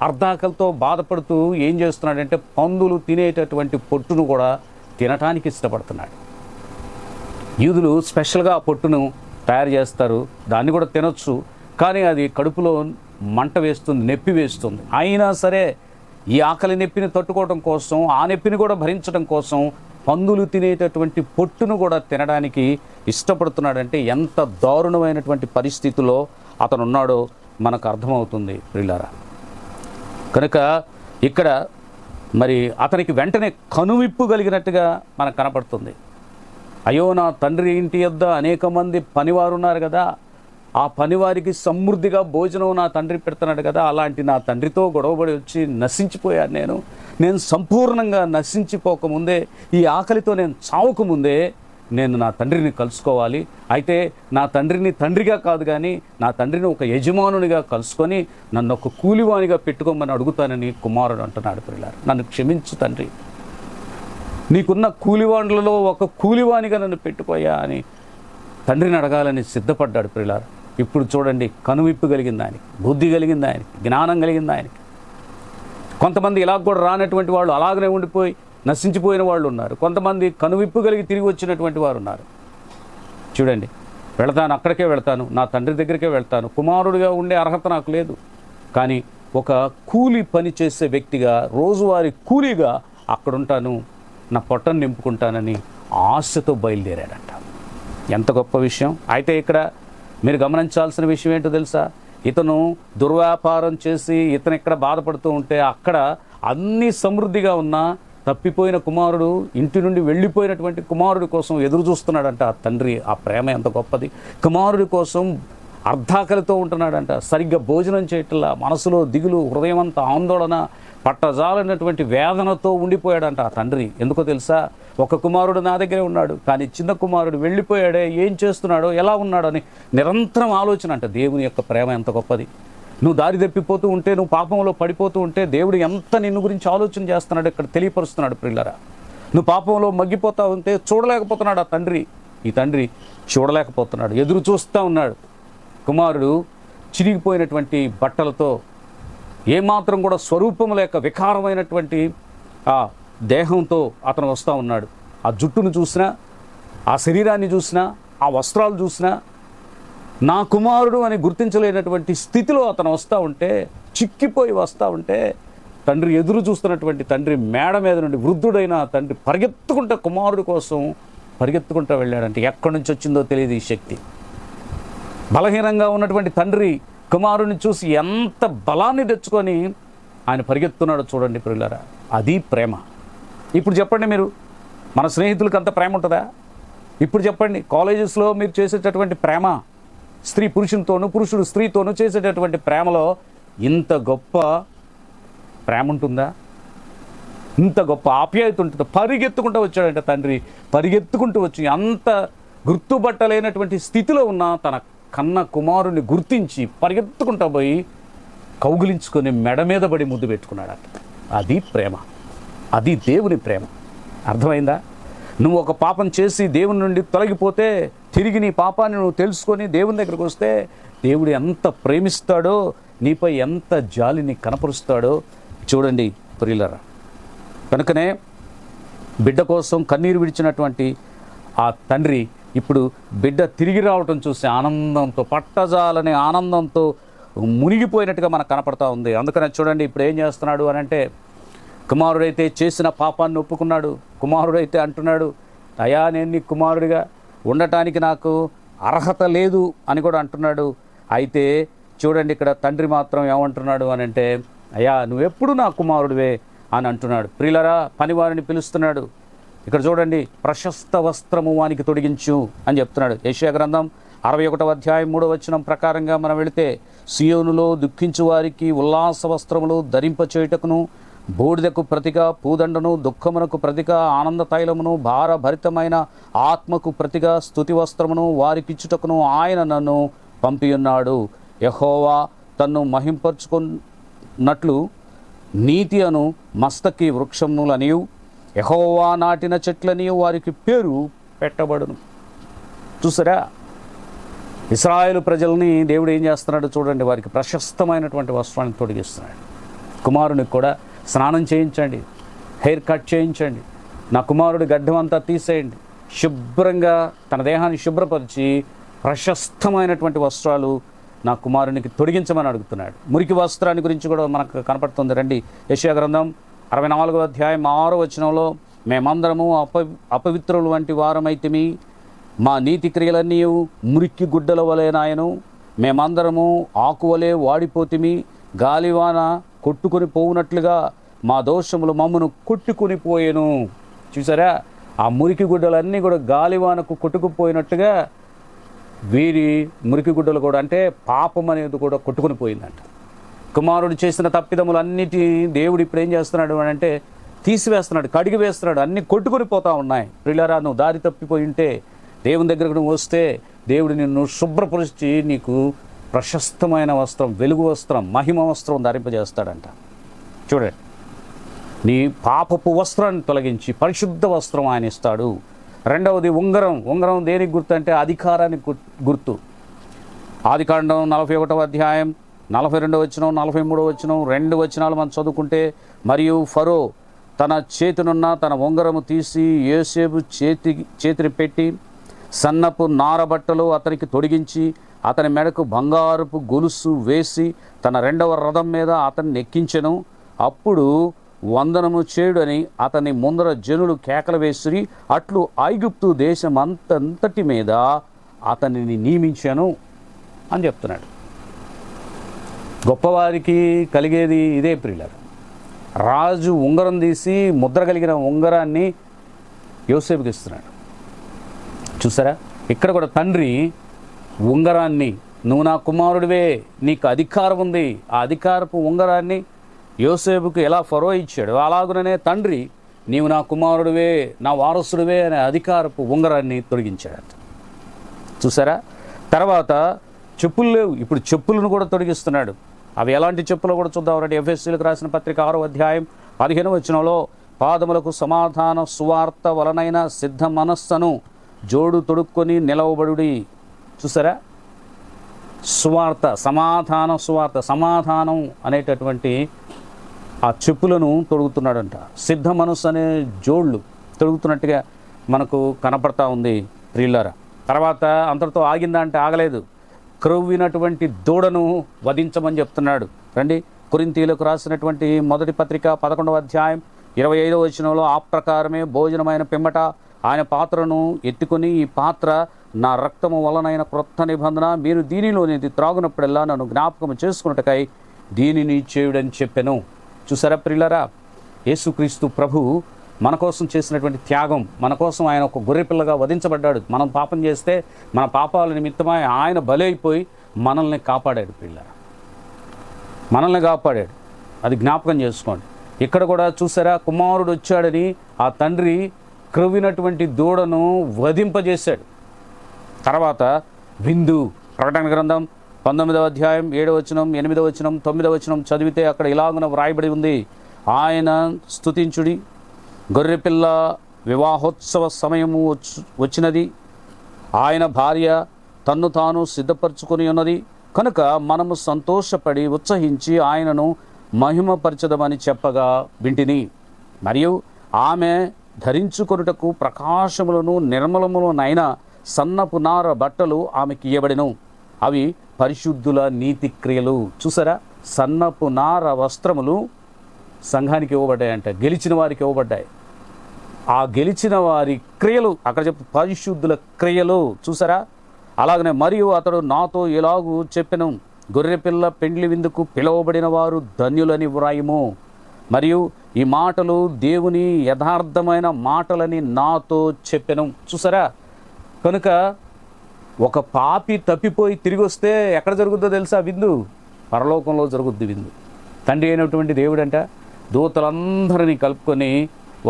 అర్ధాకలతో బాధపడుతూ ఏం చేస్తున్నాడంటే పందులు తినేటటువంటి పొట్టును కూడా తినటానికి ఇష్టపడుతున్నాడు. యూదులు స్పెషల్గా ఆ పొట్టును తయారు చేస్తారు, దాన్ని కూడా తినొచ్చు. కానీ అది కడుపులో మంట వేస్తుంది, నొప్పి వేస్తుంది. అయినా సరే ఈ ఆకలి నొప్పిని తట్టుకోవడం కోసం, ఆ నొప్పిని కూడా భరించడం కోసం పందులు తినేటటువంటి పొట్టును కూడా తినడానికి ఇష్టపడుతున్నాడంటే ఎంత దారుణమైనటువంటి పరిస్థితిలో అతను ఉన్నాడో మనకు అర్థమవుతుంది ప్రియులారా. కనుక ఇక్కడ మరి అతనికి వెంటనే కనువిప్పు కలిగినట్టుగా మనకు కనపడుతుంది. అయ్యో, నా తండ్రి ఇంటి యొద్ద అనేక మంది పనివారు ఉన్నారు కదా, ఆ పనివారికి సమృద్ధిగా భోజనం నా తండ్రి పెడుతున్నాడు కదా, అలాంటి నా తండ్రితో గొడవపడి వచ్చి నశించిపోయాను. నేను సంపూర్ణంగా నశించిపోకముందే, ఈ ఆకలితో నేను చావకముందే నేను నా తండ్రిని కలుసుకోవాలి. అయితే నా తండ్రిని తండ్రిగా కాదు కానీ నా తండ్రిని ఒక యజమానునిగా కలుసుకొని నన్ను ఒక కూలివానిగా పెట్టుకోమని అడుగుతానని కుమారుడు అంటున్నాడు. పిల్లలు, నన్ను క్షమించు తండ్రి, నీకున్న కూలివాండ్లలో ఒక కూలివానిగా నన్ను పెట్టుకోయా అని తండ్రిని అడగాలని సిద్ధపడ్డాడు. పిల్లలు, ఇప్పుడు చూడండి, కనువిప్పు కలిగింది ఆయనకి, బుద్ధి కలిగింది ఆయనకి, జ్ఞానం కలిగింది ఆయనకి. కొంతమంది ఇలా కూడా రానటువంటి వాళ్ళు అలాగనే ఉండిపోయి నశించిపోయిన వాళ్ళు ఉన్నారు. కొంతమంది కనువిప్పు కలిగి తిరిగి వచ్చినటువంటి వారు ఉన్నారు. చూడండి, వెళతాను, అక్కడికే వెళతాను, నా తండ్రి దగ్గరికే వెళ్తాను, కుమారుడిగా ఉండే అర్హత నాకు లేదు, కానీ ఒక కూలి పని చేసే వ్యక్తిగా, రోజువారీ కూలీగా అక్కడుంటాను, నా పొట్టను నింపుకుంటానని ఆశతో బయలుదేరాడంట. ఎంత గొప్ప విషయం. అయితే ఇక్కడ మీరు గమనించాల్సిన విషయం ఏంటో తెలుసా? ఇతను దుర్వ్యాపారం చేసి ఇతను ఇక్కడ బాధపడుతూ ఉంటే అక్కడ అన్ని సమృద్ధిగా ఉన్నా తప్పిపోయిన కుమారుడు, ఇంటి నుండి వెళ్ళిపోయినటువంటి కుమారుడి కోసం ఎదురు చూస్తున్నాడంట ఆ తండ్రి. ఆ ప్రేమ ఎంత గొప్పది. కుమారుడి కోసం అర్ధాకలితో ఉంటున్నాడంట, సరిగ్గా భోజనం చేయట్లా, మనసులో దిగులు, హృదయం అంతా ఆందోళన, పట్టజాలైనటువంటి వేదనతో ఉండిపోయాడంట ఆ తండ్రి. ఎందుకో తెలుసా? ఒక కుమారుడు నా దగ్గరే ఉన్నాడు, కానీ చిన్న కుమారుడు వెళ్ళిపోయాడే, ఏం చేస్తున్నాడో, ఎలా ఉన్నాడో అని నిరంతరం ఆలోచన అంట. దేవుని యొక్క ప్రేమ ఎంత గొప్పది. నువ్వు దారి తప్పిపోతూ ఉంటే, నువ్వు పాపంలో పడిపోతూ ఉంటే దేవుడు ఎంత నిన్ను గురించి ఆలోచన చేస్తున్నాడు ఇక్కడ తెలియపరుస్తున్నాడు. ప్రియులారా, నువ్వు పాపంలో మగ్గిపోతా ఉంటే చూడలేకపోతున్నాడు ఆ తండ్రి. ఈ తండ్రి చూడలేకపోతున్నాడు, ఎదురు చూస్తూ ఉన్నాడు. కుమారుడు చిరిగిపోయినటువంటి బట్టలతో, ఏమాత్రం కూడా స్వరూపం లేక వికారమైనటువంటి ఆ దేహంతో అతను వస్తూ ఉన్నాడు. ఆ జుట్టును చూసినా, ఆ శరీరాన్ని చూసినా, ఆ వస్త్రాలు చూసినా నా కుమారుడు అని గుర్తించలేనటువంటి స్థితిలో అతను వస్తూ ఉంటే, చిక్కిపోయి వస్తూ ఉంటే, తండ్రి ఎదురు చూస్తున్నటువంటి తండ్రి మేడ మీద నుండి వృద్ధుడైన తండ్రి పరిగెత్తుకుంటే కుమారుడి కోసం పరిగెత్తుకుంటూ వెళ్ళాడంటే ఎక్కడి నుంచి వచ్చిందో తెలియదు ఈ శక్తి. బలహీనంగా ఉన్నటువంటి తండ్రి కుమారుడిని చూసి ఎంత బలాన్ని తెచ్చుకొని ఆయన పరిగెత్తున్నాడో చూడండి ప్రియులారా. అది ప్రేమ. ఇప్పుడు చెప్పండి, మీరు మన స్నేహితులకు అంత ప్రేమ ఉంటుందా? ఇప్పుడు చెప్పండి, కాలేజెస్లో మీరు చేసేటటువంటి ప్రేమ, స్త్రీ పురుషునితోనూ, పురుషుడు స్త్రీతోనూ చేసేటటువంటి ప్రేమలో ఇంత గొప్ప ప్రేమ ఉంటుందా? ఇంత గొప్ప ఆప్యాయత ఉంటుందా? పరిగెత్తుకుంటూ వచ్చాడంట తండ్రి, పరిగెత్తుకుంటూ వచ్చి అంత గుర్తుపట్టలేనటువంటి స్థితిలో ఉన్న తన కన్న కుమారుని గుర్తించి పరిగెత్తుకుంటూ పోయి కౌగిలించుకొని మెడ మీద పడి ముద్దు పెట్టుకున్నాడట. అది ప్రేమ, అది దేవుని ప్రేమ. అర్థమైందా? నువ్వు ఒక పాపం చేసి దేవుని నుండి తొలగిపోతే తిరిగి నీ పాపాన్ని నువ్వు తెలుసుకొని దేవుని దగ్గరకు వస్తే దేవుడు ఎంత ప్రేమిస్తాడో, నీపై ఎంత జాలిని కనపరుస్తాడో చూడండి ప్రియులారా. కనుకనే బిడ్డ కోసం కన్నీరు విడిచినటువంటి ఆ తండ్రి ఇప్పుడు బిడ్డ తిరిగి రావటం చూసి ఆనందంతో, పట్టజాలని ఆనందంతో మునిగిపోయినట్టుగా మనకు కనపడతా ఉంది. అందుకనే చూడండి ఇప్పుడు ఏం చేస్తున్నాడు అని అంటే, కుమారుడైతే చేసిన పాపాన్ని ఒప్పుకున్నాడు. కుమారుడైతే అంటున్నాడు, అయ్యా నేను నీ కుమారుడిగా ఉండటానికి నాకు అర్హత లేదు అని కూడా అంటున్నాడు. అయితే చూడండి ఇక్కడ తండ్రి మాత్రం ఏమంటున్నాడు అని అంటే, అయ్యా నువ్వెప్పుడు నా కుమారుడివే అని అంటున్నాడు. ప్రియులరా, పనివారిని పిలుస్తున్నాడు. ఇక్కడ చూడండి, ప్రశస్త వస్త్రము వానికి తొడిగించు అని చెప్తున్నాడు. యెషయా గ్రంథం 61వ అధ్యాయం 3వ వచనం ప్రకారంగా మనం వెళితే, సియోనులో దుఃఖించు వారికి ఉల్లాస వస్త్రములు ధరింపచేయుటకును, బూడిదకు ప్రతిగా పూదండను, దుఃఖమునకు ప్రతిగా ఆనంద తైలమును, భారభరితమైన ఆత్మకు ప్రతిగా స్తుతి వస్త్రమును వారికిచ్చుటకును ఆయన నన్ను పంపియున్నాడు. యెహోవా తన్ను మహింపరచుకున్నట్లు నీతి అను మస్తకి వృక్షములనియు, యెహోవా నాటిన చెట్లనియు వారికి పేరు పెట్టబడును. చూసారా, ఇశ్రాయేలు ప్రజల్ని దేవుడు ఏం చేస్తున్నాడు చూడండి, వారికి ప్రశస్తమైనటువంటి వస్త్రాన్ని తొడిగిస్తున్నాడు. కుమారునికి కూడా స్నానం చేయించండి, హెయిర్ కట్ చేయించండి, నా కుమారుడి గడ్డం అంతా తీసేయండి, శుభ్రంగా తన దేహాన్ని శుభ్రపరిచి ప్రశస్తమైనటువంటి వస్త్రాలు నా కుమారునికి తొడిగించమని అడుగుతున్నాడు. మురికి వస్త్రాన్ని గురించి కూడా మనకు కనపడుతుంది. రండి, యెషయా గ్రంథం 64వ అధ్యాయం 6వ వచనంలో, మేమందరము అపవిత్రులు వంటి వారమైతిమి, మా నీతి క్రియలన్నీ మురికి గుడ్డల వలెనాయను, మేమందరము ఆకువలే వాడిపోతిమి, గాలివాన కొట్టుకొని పోవునట్లుగా మా దోషములు మమ్మను కొట్టుకొని పోయేను. చూసారా, ఆ మురికి గుడ్డలన్నీ కూడా గాలివానకు కొట్టుకుపోయినట్టుగా వీరి మురికి గుడ్డలు కూడా, అంటే పాపం అనేది కూడా కొట్టుకుని పోయిందంట. కుమారుడు చేసిన తప్పిదములన్నిటి దేవుడు ఇప్పుడు ఏం చేస్తున్నాడు అని అంటే తీసివేస్తున్నాడు, కడిగి వేస్తున్నాడు, అన్నీ కొట్టుకొని పోతా ఉన్నాయి. ప్రియులారా, నువ్వు దారి తప్పిపోయి ఉంటే దేవుని దగ్గరకు నువ్వు వస్తే దేవుడు నిన్ను శుభ్రపరిచి నీకు ప్రశస్తమైన వస్త్రం, వెలుగు వస్త్రం, మహిమ వస్త్రం ధరింపజేస్తాడంట. చూడండి, నీ పాపపు వస్త్రాన్ని తొలగించి పరిశుద్ధ వస్త్రం ఆయన ఇస్తాడు. రెండవది ఉంగరం. ఉంగరం దేనికి గుర్తు అంటే అధికారానికి గుర్తు. ఆదికాండం 41వ అధ్యాయం 42వ వచనం 43వ వచనం 2 వచనాలు మనం చదువుకుంటే, మరియు ఫరో తన చేతినున్న తన ఉంగరము తీసి యోసేపు చేతిని పెట్టి సన్నపు నారబట్టలు అతనికి తొడిగించి అతని మెడకు బంగారపు గొలుసు వేసి తన 2వ రథం మీద అతన్ని ఎక్కించెను. అప్పుడు వందనము చేయుడని అతని ముందర జనులు కేకలు వేసిరి. అట్లు ఐగుప్తు దేశం అంతటి మీద అతనిని నియమించాను అని చెప్తున్నాడు. గొప్పవారికి కలిగేది ఇదే ప్రియులారా. రాజు ఉంగరం తీసి ముద్ర కలిగిన ఉంగరాన్ని యోసేపుకి ఇస్తున్నాడు. చూసారా, ఇక్కడ కూడా తండ్రి ఉంగరాన్ని, నువ్వు నా కుమారుడివే, నీకు అధికారం ఉంది, ఆ అధికారపు ఉంగరాన్ని యోసేపుకు ఎలా ఫరో ఇచ్చాడు, అలాగుననే తండ్రి నీవు నా కుమారుడివే, నా వారసుడివే అనే అధికారపు ఉంగరాన్ని తొలగించాడట. చూసారా, తర్వాత చెప్పులు లేవు, ఇప్పుడు చెప్పులను కూడా తొలగిస్తున్నాడు. అవి ఎలాంటి చెప్పులు కూడా చూద్దాం రండి. ఎఫెసీయులకు రాసిన పత్రిక 6వ అధ్యాయం 15వ వచనంలో, పాదములకు సమాధాన సువార్త వలనైన సిద్ధ మనస్సును జోడు తొడుక్కొని నిలవబడుడి. చూసారా, సువార్త, సమాధాన సువార్త, సమాధానం అనేటటువంటి ఆ చెప్పులను తొడుగుతున్నాడంట. సిద్ధ మనస్సు అనే జోళ్ళు తొడుగుతున్నట్టుగా మనకు కనపడతా ఉంది ప్రియులారా. తర్వాత అంతటితో ఆగిందా అంటే ఆగలేదు. క్రొవ్వినటువంటి దూడను వధించమని చెప్తున్నాడు. రండి, కొరింథీయులకు రాసినటువంటి మొదటి పత్రిక 11వ అధ్యాయం 25వ వచనంలో, ఆ ప్రకారమే భోజనమైన పిమ్మట ఆయన పాత్రను ఎత్తుకొని, ఈ పాత్ర నా రక్తము వలనైన క్రొత్త నిబంధన, మీరు దీనిలోనిది త్రాగునప్పుడల్లా నన్ను జ్ఞాపకం చేసుకున్నట్టుకై దీనిని చేయుడని చెప్పెను. చూసారా ప్రియులారా, యేసుక్రీస్తు ప్రభు మన కోసం చేసినటువంటి త్యాగం, మన కోసం ఆయన ఒక గొర్రెపిల్లగా వధించబడ్డాడు. మనం పాపం చేస్తే మన పాపాల నిమిత్తమై ఆయన బలి అయిపోయి మనల్ని కాపాడాడు ప్రియులారా. మనల్ని కాపాడాడు. అది జ్ఞాపకం చేసుకోండి. ఇక్కడ కూడా చూసారా, కుమారుడు వచ్చాడని ఆ తండ్రి క్రొవ్వినటువంటి దూడను వధింపజేశాడు. తర్వాత విందు. ప్రకటన గ్రంథం 19వ అధ్యాయం 7వ వచనం, 8వ వచనం, 9వ వచనం చదివితే అక్కడ ఇలాగున వ్రాయబడి ఉంది, ఆయన స్తుతించుడి, గొర్రెపిల్ల వివాహోత్సవ సమయము వచ్చినది, ఆయన భార్య తన్ను తాను సిద్ధపరచుకొని ఉన్నది, కనుక మనము సంతోషపడి ఉత్సహించి ఆయనను మహిమపరచదమని చెప్పగా వింటిని. మరియు ఆమె ధరించుకొనుటకు ప్రకాశములను నిర్మలములనైన సన్నపు నార బట్టలు ఆమెకి ఇయ్యబడెను. అవి పరిశుద్ధుల నీతి క్రియలు. చూసారా, సన్నపు నార వస్త్రములు సంఘానికి ఇవ్వబడ్డాయంట, గెలిచిన వారికి ఇవ్వబడ్డాయి. ఆ గెలిచిన వారి క్రియలు అక్కడ చెప్పు, పరిశుద్ధుల క్రియలు. చూసారా, అలాగనే మరియు అతడు నాతో ఎలాగూ చెప్పెను, గొర్రెపిల్ల పెండ్లి విందుకు పిలువబడిన వారు ధన్యులని వ్రాయుము. మరియు ఈ మాటలు దేవుని యథార్థమైన మాటలని నాతో చెప్పెను. చూసారా, కనుక ఒక పాపి తప్పిపోయి తిరిగి వస్తే ఎక్కడ జరుగుద్దో తెలుసా విందు? పరలోకంలో జరుగుద్ది విందు. తండ్రి అయినటువంటి దేవుడంట దూతలందరినీ కలుపుకొని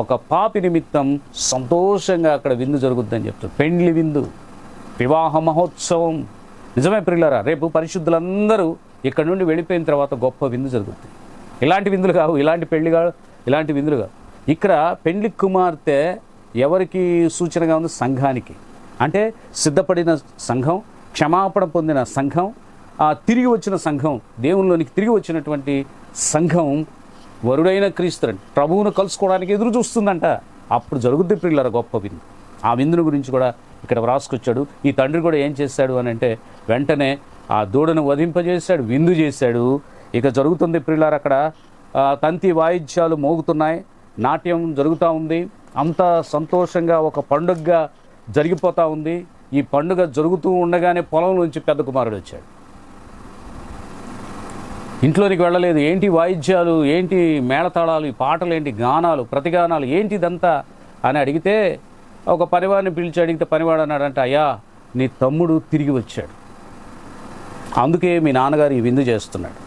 ఒక పాపి నిమిత్తం సంతోషంగా అక్కడ విందు జరుగుద్దని చెప్తారు. పెండ్లి విందు, వివాహ మహోత్సవం. నిజమే ప్రియులారా, రేపు పరిశుద్ధులందరూ ఇక్కడ నుండి వెళ్ళిపోయిన తర్వాత గొప్ప విందు జరుగుతుంది. ఇలాంటి విందులు కావు, ఇలాంటి పెళ్లి కావు, ఇలాంటి విందులు కావు. ఇక్కడ పెండ్లి కుమార్తె ఎవరికి సూచనగా ఉంది? సంఘానికి. అంటే సిద్ధపడిన సంఘం, క్షమాపణ పొందిన సంఘం, తిరిగి వచ్చిన సంఘం, దేవునిలోనికి తిరిగి వచ్చినటువంటి సంఘం వరుడైన క్రీస్తుని ప్రభువును కలుసుకోవడానికి ఎదురు చూస్తుందంట. అప్పుడు జరుగుద్ది ప్రియులారా గొప్ప విందు. ఆ విందును గురించి కూడా ఇక్కడ వ్రాసుకొచ్చాడు. ఈ తండ్రి కూడా ఏం చేశాడు అని అంటే వెంటనే ఆ దూడను వధింపజేశాడు, విందు చేశాడు. ఇక జరుగుతుంది ప్రియులారా, అక్కడ తంతి వాయిద్యాలు మోగుతున్నాయి, నాట్యం జరుగుతూ ఉంది, అంతా సంతోషంగా ఒక పండుగగా జరిగిపోతూ ఉంది. ఈ పండుగ జరుగుతూ ఉండగానే పొలం నుంచి పెద్ద కుమారుడు వచ్చాడు. ఇంట్లోనికి వెళ్ళలేదు. ఏంటి వాయిద్యాలు, ఏంటి మేళతాళాలు, ఈ పాటలు ఏంటి, గానాలు, ప్రతిగానాలు ఏంటి ఇదంతా అని అడిగితే ఒక పనివాడిని పిలిచి అడిగితే పనివాడు అన్నాడంట, అయ్యా నీ తమ్ముడు తిరిగి వచ్చాడు, అందుకే మీ నాన్నగారు ఈ విందు చేస్తున్నాడు,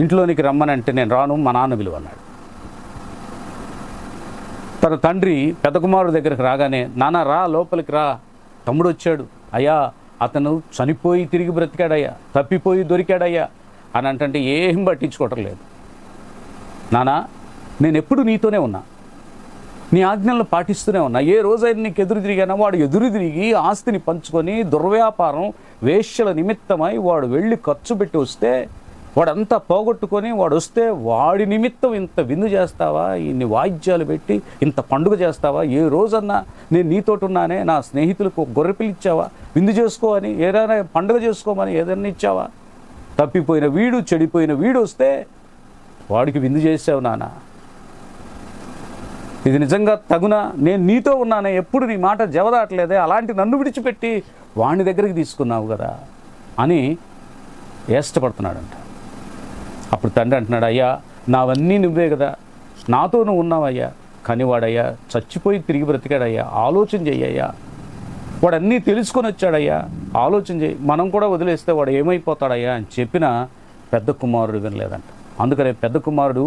ఇంట్లోనికి రమ్మనంటే నేను రాను, మా నాన్న విలువ అన్నాడు. తన తండ్రి పెద్ద కుమారుడు దగ్గరికి రాగానే, నాన్న రా, లోపలికి రా, తమ్ముడు వచ్చాడు, అయ్యా అతను చనిపోయి తిరిగి బ్రతికాడయ్యా, తప్పిపోయి దొరికాడయ్యా అని అంటే ఏం పట్టించుకోవటం లేదు. నానా నేను ఎప్పుడు నీతోనే ఉన్నా, నీ ఆజ్ఞలను పాటిస్తూనే ఉన్నా, ఏ రోజైనా నీకు ఎదురు తిరిగానా? వాడు ఎదురు తిరిగి ఆస్తిని పంచుకొని దుర్వ్యాపారం వేశ్యల నిమిత్తమై వాడు వెళ్ళి ఖర్చు పెట్టి వస్తే, వాడంతా పోగొట్టుకొని వాడు వస్తే వాడి నిమిత్తం ఇంత విందు చేస్తావా, ఇన్ని వాయిద్యాలు పెట్టి ఇంత పండుగ చేస్తావా? ఏ రోజన్నా నేను నీతోటి ఉన్నానే, నా స్నేహితులకు గొర్రెపిల్లి ఇచ్చావా, విందు చేసుకో అని, ఏదైనా పండుగ చేసుకోమని ఏదైనా ఇచ్చావా? తప్పిపోయిన వీడు, చెడిపోయిన వీడు వస్తే వాడికి విందు చేసావు నాన్న, ఇది నిజంగా తగునా? నేను నీతో ఉన్నానే, ఎప్పుడు నీ మాట జవదాటలేదే, అలాంటి నన్ను విడిచిపెట్టి వాడిని దగ్గరికి తీసుకున్నావు కదా అని ఏష్టపడుతున్నాడంట. అప్పుడు తండ్రి అంటున్నాడు, అయ్యా నావన్నీ నువ్వే కదా, నాతో నువ్వు ఉన్నావయ్యా, కానీ వాడయ్యా చచ్చిపోయి తిరిగి బ్రతికాడయ్యా, ఆలోచన చెయ్యయ్యా, వాడు అన్నీ తెలుసుకొని వచ్చాడయ్యా, ఆలోచన చేయి, మనం కూడా వదిలేస్తే వాడు ఏమైపోతాడయ్యా అని చెప్పిన పెద్ద కుమారుడు వినలేదంట. అందుకనే పెద్ద కుమారుడు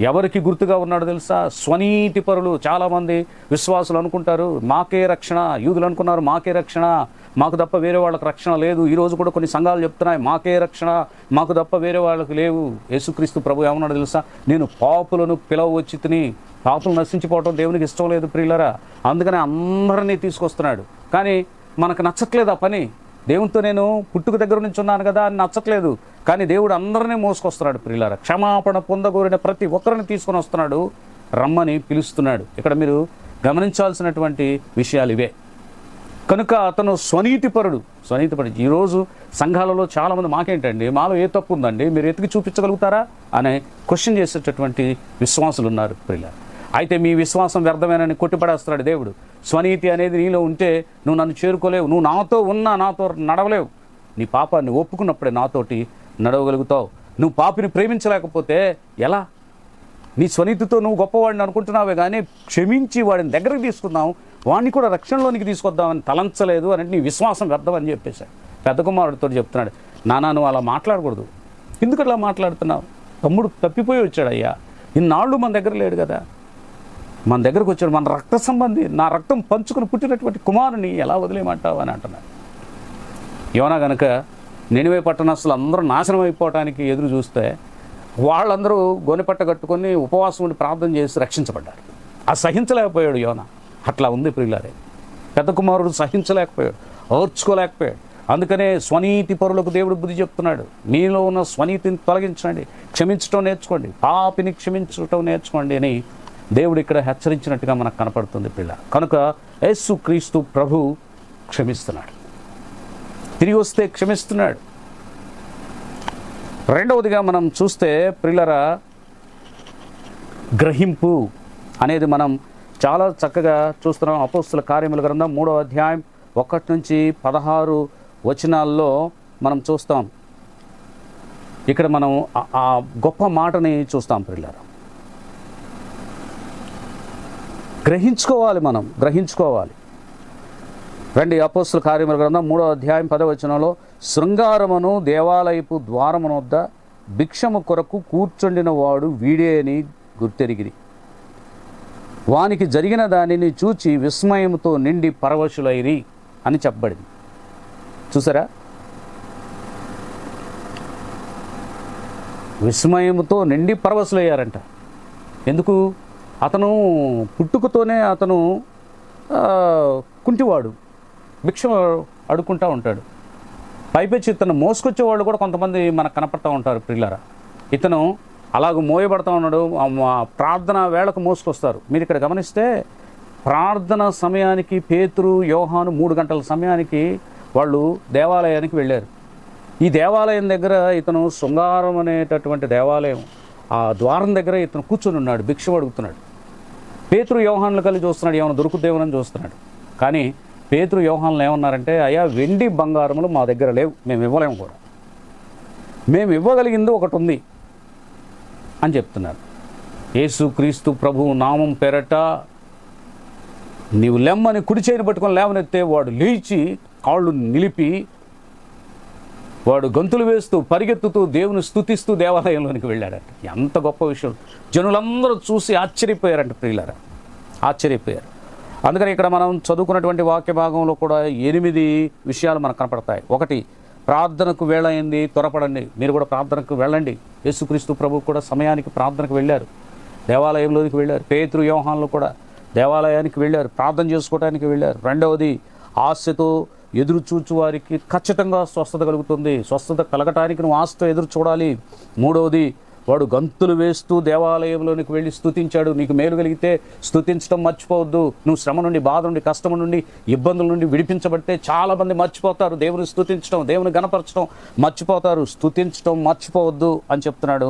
ఎవరికి గుర్తుగా ఉన్నాడో తెలుసా? స్వనీతి పరులు. చాలామంది విశ్వాసులు అనుకుంటారు మాకే రక్షణ, యూదులు అనుకున్నారు మాకే రక్షణ, మాకు తప్ప వేరే వాళ్ళకి రక్షణ లేదు. ఈరోజు కూడా కొన్ని సంఘాలు చెప్తున్నాయి మాకే రక్షణ, మాకు తప్ప వేరే వాళ్ళకి లేవు. యేసుక్రీస్తు ప్రభు ఏమన్నాడు తెలుసా? నేను పాపులను పిలవచ్చి తిని, పాపులు నశించిపోవటం దేవునికి ఇష్టం లేదు ప్రియులరా, అందుకనే అందరినీ తీసుకొస్తున్నాడు. కానీ మనకు నచ్చట్లేదు ఆ పని. దేవునితో నేను పుట్టుక దగ్గర నుంచి ఉన్నాను కదా అని నచ్చట్లేదు, కానీ దేవుడు అందరినీ మోసుకొస్తున్నాడు ప్రియులారా. క్షమాపణ పొందగోరిన ప్రతి ఒక్కరిని తీసుకొని వస్తున్నాడు, రమ్మని పిలుస్తున్నాడు. ఇక్కడ మీరు గమనించాల్సినటువంటి విషయాలు ఇవే. కనుక అతను స్వనీతిపరుడు. ఈరోజు సంఘాలలో చాలామంది మాకేంటండి, మాలో ఏ తప్పు ఉందండి, మీరు ఎతికి చూపించగలుగుతారా అనే క్వశ్చన్ చేసేటటువంటి విశ్వాసులు ఉన్నారు ప్రియులారా. అయితే మీ విశ్వాసం వ్యర్థమేనని కొట్టిపడేస్తున్నాడు దేవుడు. స్వనీతి అనేది నీలో ఉంటే నువ్వు నన్ను చేరుకోలేవు, నువ్వు నాతో ఉన్నా నాతో నడవలేవు. నీ పాపాన్ని ఒప్పుకున్నప్పుడే నాతోటి నడవగలుగుతావు. నువ్వు పాపిని ప్రేమించలేకపోతే ఎలా? నీ స్వనీతితో నువ్వు గొప్పవాడిని అనుకుంటున్నావే కానీ క్షమించి వాడిని దగ్గరికి తీసుకుందాం, వాడిని కూడా రక్షణలోనికి తీసుకొద్దామని తలంచలేదు అని నీ విశ్వాసం వ్యర్థం అని చెప్పేశాడు. పెద్ద కుమారుడితో చెప్తున్నాడు, నాన్న నువ్వు అలా మాట్లాడకూడదు, ఎందుకు అట్లా మాట్లాడుతున్నావు? తమ్ముడు తప్పిపోయి వచ్చాడు అయ్యా, ఇన్నాళ్ళు మన దగ్గర లేడు కదా, మన దగ్గరకు వచ్చాడు, మన రక్త సంబంధి, నా రక్తం పంచుకుని పుట్టినటువంటి కుమారుని ఎలా వదిలేయమంటావు అని అంటున్నాడు. యోనా కనుక నినివే పట్టణస్తులు అందరూ నాశనం అయిపోవటానికి ఎదురు చూస్తే వాళ్ళందరూ గోనెపట్ట కట్టుకొని ఉపవాసం ఉండి ప్రార్థన చేసి రక్షించబడ్డారు. ఆ సహించలేకపోయాడు యోనా. అట్లా ఉంది ప్రియులారే, పెద్ద కుమారుడు సహించలేకపోయాడు, ఓర్చుకోలేకపోయాడు. అందుకనే స్వనీతి పరులకు దేవుడు బుద్ధి చెప్తున్నాడు, మీలో ఉన్న స్వనీతిని తొలగించండి, క్షమించటం నేర్చుకోండి, పాపిని క్షమించటం నేర్చుకోండి అని దేవుడు ఇక్కడ హెచ్చరించినట్టుగా మనకు కనపడుతుంది పిల్ల. కనుక యేసు క్రీస్తు ప్రభు క్షమిస్తున్నాడు, తిరిగి వస్తే క్షమిస్తున్నాడు. రెండవదిగా మనం చూస్తే ప్రియులరా, గ్రహింపు అనేది మనం చాలా చక్కగా చూస్తున్నాం. అపోస్తుల కార్యముల గ్రంథం 3వ అధ్యాయం 1 నుంచి 16 వచనాల్లో మనం చూస్తాం. ఇక్కడ మనం ఆ గొప్ప మాటని చూస్తాం ప్రియులారా. మనం గ్రహించుకోవాలి. రండి, అపోస్తుల కార్యముల గ్రంథం 3వ అధ్యాయం 10వ వచనంలో, శృంగారమును దేవాలయపు ద్వారమున వద్ద భిక్షము కొరకు కూర్చుండిన వాడు వీడే అని గుర్తెరిగిరి. వానికి జరిగిన దానిని చూచి విస్మయముతో నిండి పరవశులైరి అని చెప్పబడింది. చూసారా, విస్మయముతో నిండి పరవశులయ్యారంట. ఎందుకు? అతను పుట్టుకతోనే అతను కుంటివాడు, భిక్ష అడుక్కుంటూ ఉంటాడు. పైపెచ్చి ఇతను మోసుకొచ్చేవాళ్ళు కూడా కొంతమంది మనకు కనపడతా ఉంటారు ప్రియులారా. ఇతను అలాగ మోయబడతా ఉన్నాడు, ప్రార్థన వేళకు మోసుకొస్తారు. మీరు ఇక్కడ గమనిస్తే ప్రార్థన సమయానికి పేతురు, యోహాను 3 గంటల సమయానికి వాళ్ళు దేవాలయానికి వెళ్ళారు. ఈ దేవాలయం దగ్గర ఇతను శృంగారం అనేటటువంటి దేవాలయం ఆ ద్వారం దగ్గర ఇతను కూర్చొని ఉన్నాడు, భిక్ష అడుగుతున్నాడు. పేతురు యోహాన్లు కలిసి చూస్తున్నాడు, ఏమైనా దొరుకుదేమని చూస్తున్నాడు. కానీ పేతురు యోహాన్లు ఏమన్నారంటే, అయ్యా వెండి బంగారములు మా దగ్గర లేవు, మేము ఇవ్వలేము కూడా, మేము ఇవ్వగలిగింది ఒకటి ఉంది అని చెప్తున్నారు. యేసు క్రీస్తు ప్రభు నామం పేరట నీవు లెమ్మని కుడి చేయిని పట్టుకొని లేవనెత్తే వాడు లేచి కాళ్ళు నిలిపి వాడు గంతులు వేస్తూ పరిగెత్తుతూ దేవుని స్తుతిస్తూ దేవాలయంలోనికి వెళ్ళాడట. ఎంత గొప్ప విషయం! జనులందరూ చూసి ఆశ్చర్యపోయారంట ప్రియులారా, ఆశ్చర్యపోయారు. అందుకని ఇక్కడ మనం చదువుకున్నటువంటి వాక్య భాగంలో కూడా 8 విషయాలు మనకు కనపడతాయి. 1, ప్రార్థనకు వేళ అయింది, త్వరపడండి, మీరు కూడా ప్రార్థనకు వెళ్ళండి. యేసుక్రీస్తు ప్రభు కూడా సమయానికి ప్రార్థనకు వెళ్ళారు, దేవాలయంలోనికి వెళ్ళారు. పేతురు, యోహాన్లు కూడా దేవాలయానికి వెళ్ళారు, ప్రార్థన చేసుకోవడానికి వెళ్ళారు. రెండవది, ఆశతో ఎదురు చూచు వారికి ఖచ్చితంగా స్వస్థత కలుగుతుంది. స్వస్థత కలగటానికి నువ్వు ఆశతో ఎదురు చూడాలి. మూడవది, వాడు గంతులు వేస్తూ దేవాలయంలోనికి వెళ్ళి స్తుతించాడు. నీకు మేలు కలిగితే స్తుతించడం మర్చిపోవద్దు. నువ్వు శ్రమ నుండి, బాధ నుండి, కష్టం నుండి, ఇబ్బందుల నుండి విడిపించబడితే చాలామంది మర్చిపోతారు దేవుని స్తుతించడం, దేవుని గణపరచడం మర్చిపోతారు. స్తుతించడం మర్చిపోవద్దు అని చెప్తున్నాడు.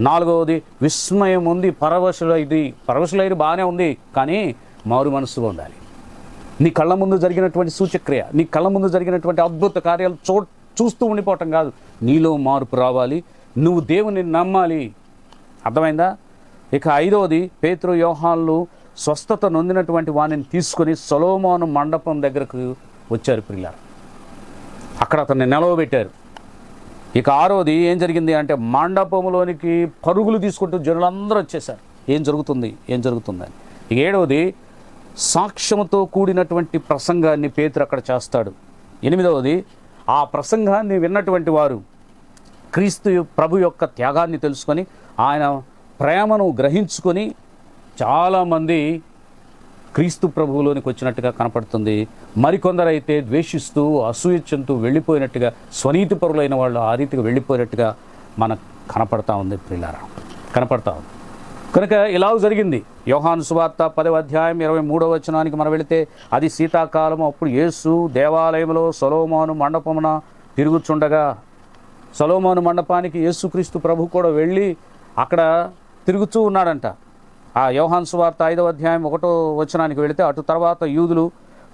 4వది, విస్మయం ఉంది, పరవశులైది బాగానే ఉంది, కానీ మారు మనసుగా ఉండాలి. నీ కళ్ళ ముందు జరిగినటువంటి సూచక్రియ, నీ కళ్ళ ముందు జరిగినటువంటి అద్భుత కార్యాలు చూస్తూ ఉండిపోవటం కాదు, నీలో మార్పు రావాలి. నువ్వు దేవుని నమ్మాలి. అర్థమైందా? ఇక 5వది, పేతురు, యోహాన్లు స్వస్థత నొందినటువంటి వాణిని తీసుకొని సొలొమోను మండపం దగ్గరకు వచ్చారు ప్రియులారా. అక్కడ అతన్ని నిలవబెట్టారు. ఇక 6వది ఏం జరిగింది అంటే, మండపంలోనికి పరుగులు తీసుకుంటూ జనులందరూ వచ్చేసారు. ఏం జరుగుతుందని. ఇక 7వది, సాక్ష్యముతో కూడినటువంటి ప్రసంగాన్ని పేతురు అక్కడ చేస్తాడు. 8వది, ఆ ప్రసంగాన్ని విన్నటువంటి వారు క్రీస్తు ప్రభు యొక్క త్యాగాన్ని తెలుసుకొని ఆయన ప్రేమను గ్రహించుకొని చాలామంది క్రీస్తు ప్రభువులోనికి వచ్చినట్టుగా కనపడుతుంది. మరికొందరైతే ద్వేషిస్తూ అసూయ చెందుతూ వెళ్ళిపోయినట్టుగా, స్వనీతిపరులైన వాళ్ళు ఆ రీతిగా వెళ్ళిపోయినట్టుగా మనకు కనపడతా ఉంది ప్రియులారా, కనపడతా ఉంది. కనుక ఇలా జరిగింది. యోహాను సువార్త 10వ అధ్యాయం 23వ వచనానికి మనం వెళితే, అది శీతాకాలం. అప్పుడు యేసు దేవాలయంలో సొలొమోను మండపమున తిరుగుచుండగా, సొలొమోను మండపానికి యేసుక్రీస్తు ప్రభు కూడా వెళ్ళి అక్కడ తిరుగుతూ ఉన్నాడంట. ఆ యోహాను సువార్త 5వ అధ్యాయం 1వ వచనానికి వెళితే, అటు తర్వాత యూదులు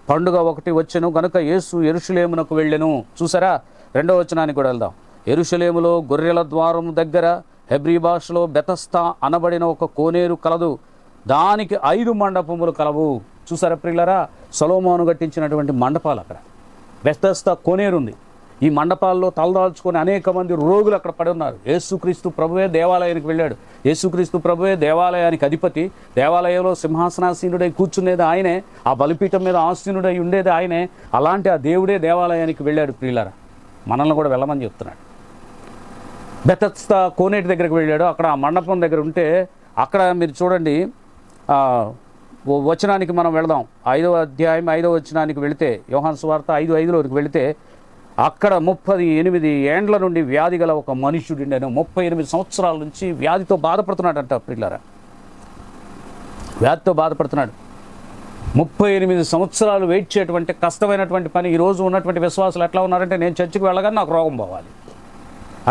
పండుగ ఒకటి వచ్చెను గనుక యేసు యెరూషలేమునకు వెళ్ళెను. చూసారా? 2వ వచనానికి కూడా వెళ్దాం. యెరూషలేములో గొర్రెల ద్వారం దగ్గర హెబ్రీ భాషలో బెతస్తా అనబడిన ఒక కోనేరు కలదు, దానికి 5 మండపములు కలవు. చూసారా ప్రియులారా? సొలొమోను కట్టించినటువంటి మండపాలు అక్కడ. బెతస్తా కోనేరు ఉంది. ఈ మండపాల్లో తలదాల్చుకొని అనేక మంది రోగులు అక్కడ పడి ఉన్నారు. యేసుక్రీస్తు ప్రభువే దేవాలయానికి వెళ్ళాడు. యేసుక్రీస్తు ప్రభువే దేవాలయానికి అధిపతి. దేవాలయంలో సింహాసనాసీనుడై కూర్చునేది ఆయనే, ఆ బలిపీఠం మీద ఆసీనుడై ఉండేది ఆయనే. అలాంటి ఆ దేవుడే దేవాలయానికి వెళ్ళాడు. ప్రియులారా, మనల్ని కూడా వెళ్ళమని చెప్తున్నాడు. బెతస్దా కోనేటి దగ్గరికి వెళ్ళాడు. అక్కడ ఆ మండపం దగ్గర ఉంటే అక్కడ మీరు చూడండి, వచనానికి మనం వెళదాం. 5వ అధ్యాయం 5వ వచనానికి వెళితే, యోహాను సువార్త 5:5లోకి వెళితే, అక్కడ 38 ఏండ్ల నుండి వ్యాధి గల ఒక మనుష్యుడిండెను. 38 సంవత్సరాల నుంచి వ్యాధితో బాధపడుతున్నాడంట. ప్రియులారా, వ్యాధితో బాధపడుతున్నాడు. 38 సంవత్సరాలు వెయిట్ చేయటువంటి కష్టమైనటువంటి పని. ఈరోజు ఉన్నటువంటి విశ్వాసులు ఎట్లా ఉన్నారంటే, నేను చర్చికి వెళ్ళగానే నాకు రోగం పోవాలి.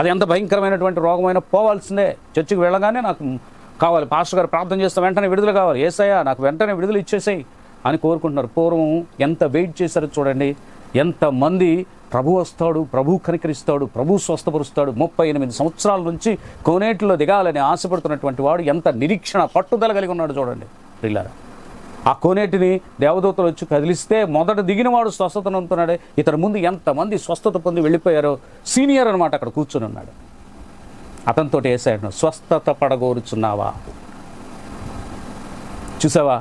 అది ఎంత భయంకరమైనటువంటి రోగమైనా పోవాల్సిందే. చర్చికి వెళ్ళగానే నాకు కావాలి, పాస్టర్ గారు ప్రార్థన చేస్తే వెంటనే విడుదల కావాలి, యేసయ్యా నాకు వెంటనే విడుదల ఇచ్చేసాయి అని కోరుకుంటున్నారు. పూర్వం ఎంత వెయిట్ చేశారో చూడండి. ఎంతమంది ప్రభు వస్తాడు, ప్రభు కనికరిస్తాడు, ప్రభు స్వస్థపరుస్తాడు. 38 సంవత్సరాల నుంచి కోనేటిలో దిగాలని ఆశపడుతున్నటువంటి వాడు ఎంత నిరీక్షణ, పట్టుదల కలిగి ఉన్నాడు చూడండి ప్రియులారా. ఆ కోనేటిని దేవదూతలు వచ్చి కదిలిస్తే మొదట దిగినవాడు స్వస్థతను అందుతున్నాడే. ఇతని ముందు ఎంతమంది స్వస్థత పొంది వెళ్ళిపోయారో. సీనియర్ అనమాట, అక్కడ కూర్చొని ఉన్నాడు. అతనితో యేసయ్య, స్వస్థత పడగోరుచున్నావా? చూసావా?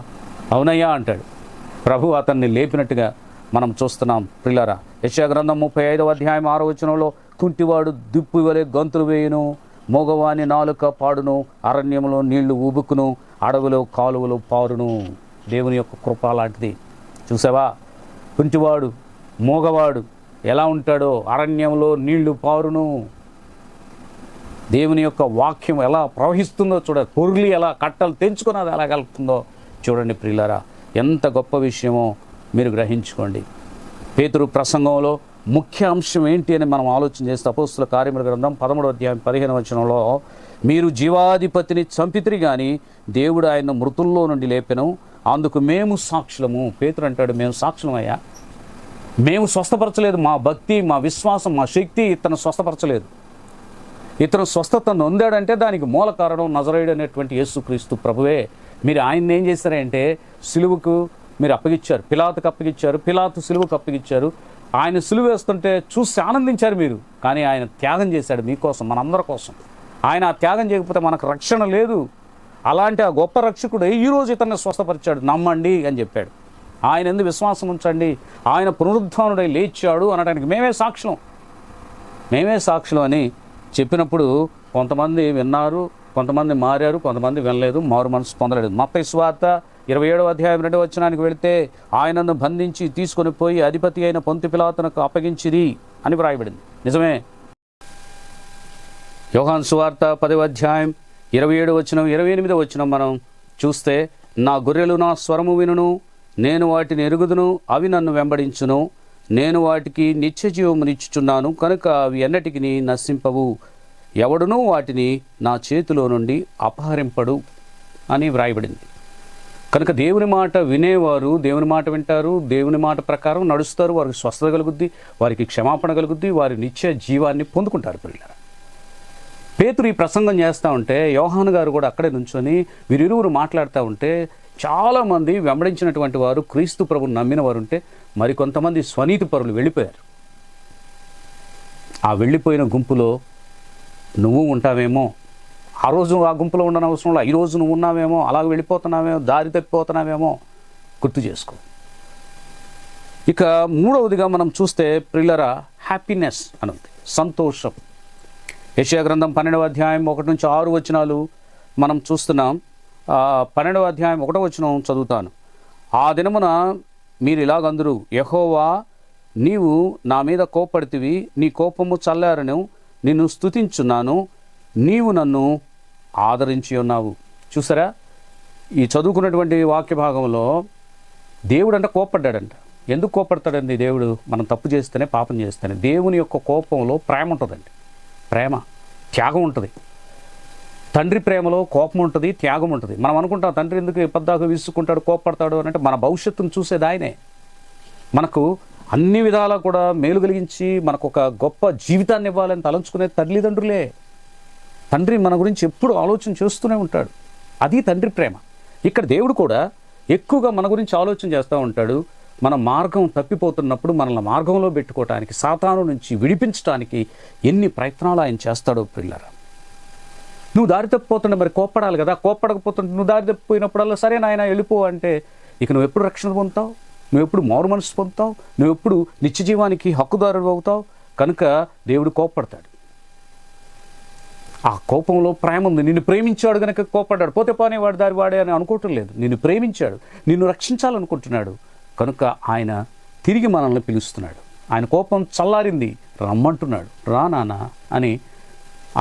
అవునయ్యా అంటాడు. ప్రభు అతన్ని లేపినట్టుగా మనం చూస్తున్నాం ప్రియులారా. యెషయా గ్రంథం 35వ అధ్యాయం 6వ వచనంలో, కుంటివాడు దుప్పి వలె గంతులు వేయును, మోగవాని నాలుక పాడును, అరణ్యంలో నీళ్లు ఊబుకును, అడవిలో కాలువలు పారును. దేవుని యొక్క కృప లాంటిది. చూసావా? కుంటివాడు, మోగవాడు ఎలా ఉంటాడో, అరణ్యంలో నీళ్లు పారును. దేవుని యొక్క వాక్యం ఎలా ప్రవహిస్తుందో చూడండి. పొర్లి ఎలా కట్టలు తెంచుకుని అది ఎలా కలుపుతుందో చూడండి ప్రియులారా. ఎంత గొప్ప విషయమో మీరు గ్రహించుకోండి. పేతురు ప్రసంగంలో ముఖ్య అంశం ఏంటి అని మనం ఆలోచన చేస్తే, అపోస్తుల కార్యముల గ్రంథం 13వ అధ్యాయం 15వ వచనంలో, మీరు జీవాధిపతిని చంపితిరి గాని దేవుడు ఆయన మృతుల్లో నుండి లేపెను, అందుకు మేము సాక్షులము. పేతురు అంటాడు, మేము సాక్షులమయ్యా. మేము స్వస్థపరచలేదు. మా భక్తి, మా విశ్వాసం, మా శక్తి ఇతను స్వస్థపరచలేదు. ఇతను స్వస్థత నొందాడంటే దానికి మూల కారణం నజరేయుడు అనేటువంటి యేసుక్రీస్తు ప్రభువే. మీరు ఆయన్ని ఏం చేశారంటే, సిలువకు మీరు అప్పగిచ్చారు, పిలాతుకు అప్పగిచ్చారు, పిలాతు సిలువకు అప్పగిచ్చారు. ఆయన సిలువ వేస్తుంటే చూసి ఆనందించారు మీరు. కానీ ఆయన త్యాగం చేశాడు మీకోసం, మనందరి కోసం. ఆయన ఆ త్యాగం చేయకపోతే మనకు రక్షణ లేదు. అలాంటి ఆ గొప్ప రక్షకుడు ఈరోజు ఇతన్ని స్వస్థపరిచాడు, నమ్మండి అని చెప్పాడు. ఆయన ఎందుకు విశ్వాసం ఉంచండి, ఆయన పునరుద్ధానుడై లేచాడు అనడానికి మేమే సాక్షులం అని చెప్పినప్పుడు కొంతమంది విన్నారు, కొంతమంది మారారు, కొంతమంది వినలేదు, మారు మనసు పొందలేదు. మత్తయి సువార్త 27వ అధ్యాయం 2వ వచనానికి వెళితే, ఆయనను బంధించి తీసుకొని పోయి అధిపతి అయిన పొంతి పిలాతునకు అప్పగించిరి అని వ్రాయబడింది. నిజమే. యోహాను సువార్త 10వ అధ్యాయం 27వ వచనం 28వ వచనం మనం చూస్తే, నా గొర్రెలు నా స్వరము వినును, నేను వాటిని ఎరుగుదును, అవి నన్ను వెంబడించును, నేను వాటికి నిత్య జీవమునిచ్చుచున్నాను, కనుక అవి ఎన్నటికి నశింపవు, ఎవడునూ వాటిని నా చేతిలో నుండి అపహరింపడు అని వ్రాయబడింది. కనుక దేవుని మాట వినేవారు దేవుని మాట వింటారు, దేవుని మాట ప్రకారం నడుస్తారు, వారికి స్వస్థత కలుగుద్ది, వారికి క్షమాపణ కలుగుద్ది, వారి నిత్య జీవాన్ని పొందుకుంటారు పిల్లలు. పేతురు ఈ ప్రసంగం చేస్తూ ఉంటే యోహాను గారు కూడా అక్కడే నుంచొని వీరిరువురు మాట్లాడుతూ ఉంటే, చాలామంది వెంబడించినటువంటి వారు, క్రీస్తు ప్రభుని నమ్మిన వారు ఉంటే, మరికొంతమంది స్వనీతి పరులు వెళ్ళిపోయారు. ఆ వెళ్ళిపోయిన గుంపులో నువ్వు ఉంటావేమో. ఆ రోజు ఆ గుంపులో ఉండని అవసరంలో ఈరోజు నువ్వు ఉన్నావేమో, అలాగ వెళ్ళిపోతున్నావేమో, దారి తప్పిపోతున్నావేమో గుర్తు చేసుకో. ఇక మూడవదిగా మనం చూస్తే ప్రియులరా, హ్యాపీనెస్ అనేది సంతోషం. యెషయా గ్రంథం 12వ అధ్యాయం 1-6 వచనాలు మనం చూస్తున్నాం. 12వ అధ్యాయం 1వ వచనం చదువుతాను. ఆ దినమున మీరు ఇలాగందరూ, యెహోవా నీవు నా మీద కోపడితివి, నీ కోపము చల్లారను, నిన్ను స్తుతించున్నాను, నీవు నన్ను ఆదరించి ఉన్నావు. చూసారా, ఈ చదువుకున్నటువంటి వాక్య భాగంలో దేవుడు అంటే కోపడ్డాడంట. ఎందుకు కోపడతాడండి దేవుడు? మనం తప్పు చేస్తేనే, పాపం చేస్తేనే. దేవుని యొక్క కోపంలో ప్రేమ ఉంటుందండి. ప్రేమ, త్యాగం ఉంటుంది. తండ్రి ప్రేమలో కోపం ఉంటుంది, త్యాగం ఉంటుంది. మనం అనుకుంటాం తండ్రి ఎందుకు ఎప్పటిదాకా విసుక్కుంటాడు, కోపడతాడు అని. అంటే మన భవిష్యత్తును చూసేది ఆయనే. మనకు అన్ని విధాలా కూడా మేలు కలిగించి మనకు ఒక గొప్ప జీవితాన్ని ఇవ్వాలని తలంచుకునే తల్లిదండ్రులే. తండ్రి మన గురించి ఎప్పుడు ఆలోచన చేస్తూనే ఉంటాడు. అది తండ్రి ప్రేమ. ఇక్కడ దేవుడు కూడా ఎక్కువగా మన గురించి ఆలోచన చేస్తూ ఉంటాడు. మన మార్గం తప్పిపోతున్నప్పుడు మనల్ని మార్గంలో పెట్టుకోవటానికి, సాతాను నుంచి విడిపించడానికి ఎన్ని ప్రయత్నాలు ఆయన చేస్తాడో పిల్లరా. నువ్వు దారి తప్పిపోతుంటే మరి కోప్పడాలి కదా. కోప్పడకపోతుంటే నువ్వు దారి తప్పిపోయినప్పుడల్లా సరే నాయన వెళ్ళిపో అంటే ఇక నువ్వు ఎప్పుడు రక్షణ పొందుతావు? నువ్వు ఎప్పుడు మారు మనసు పొందుతావు? నువ్వు ఎప్పుడు నిత్య జీవానికి హక్కుదారుడు అవుతావు? కనుక దేవుడు కోప్పడతాడు. ఆ కోపంలో ప్రేమ ఉంది. నిన్ను ప్రేమించాడు కనుక కోప్పడ్డాడు. పోతే పోనే వాడి దారి వాడే అని అనుకోవటం లేదు. నిన్ను ప్రేమించాడు, నిన్ను రక్షించాలనుకుంటున్నాడు కనుక ఆయన తిరిగి మనల్ని పిలుస్తున్నాడు. ఆయన కోపం చల్లారింది, రమ్మంటున్నాడు. రా నాన్న అని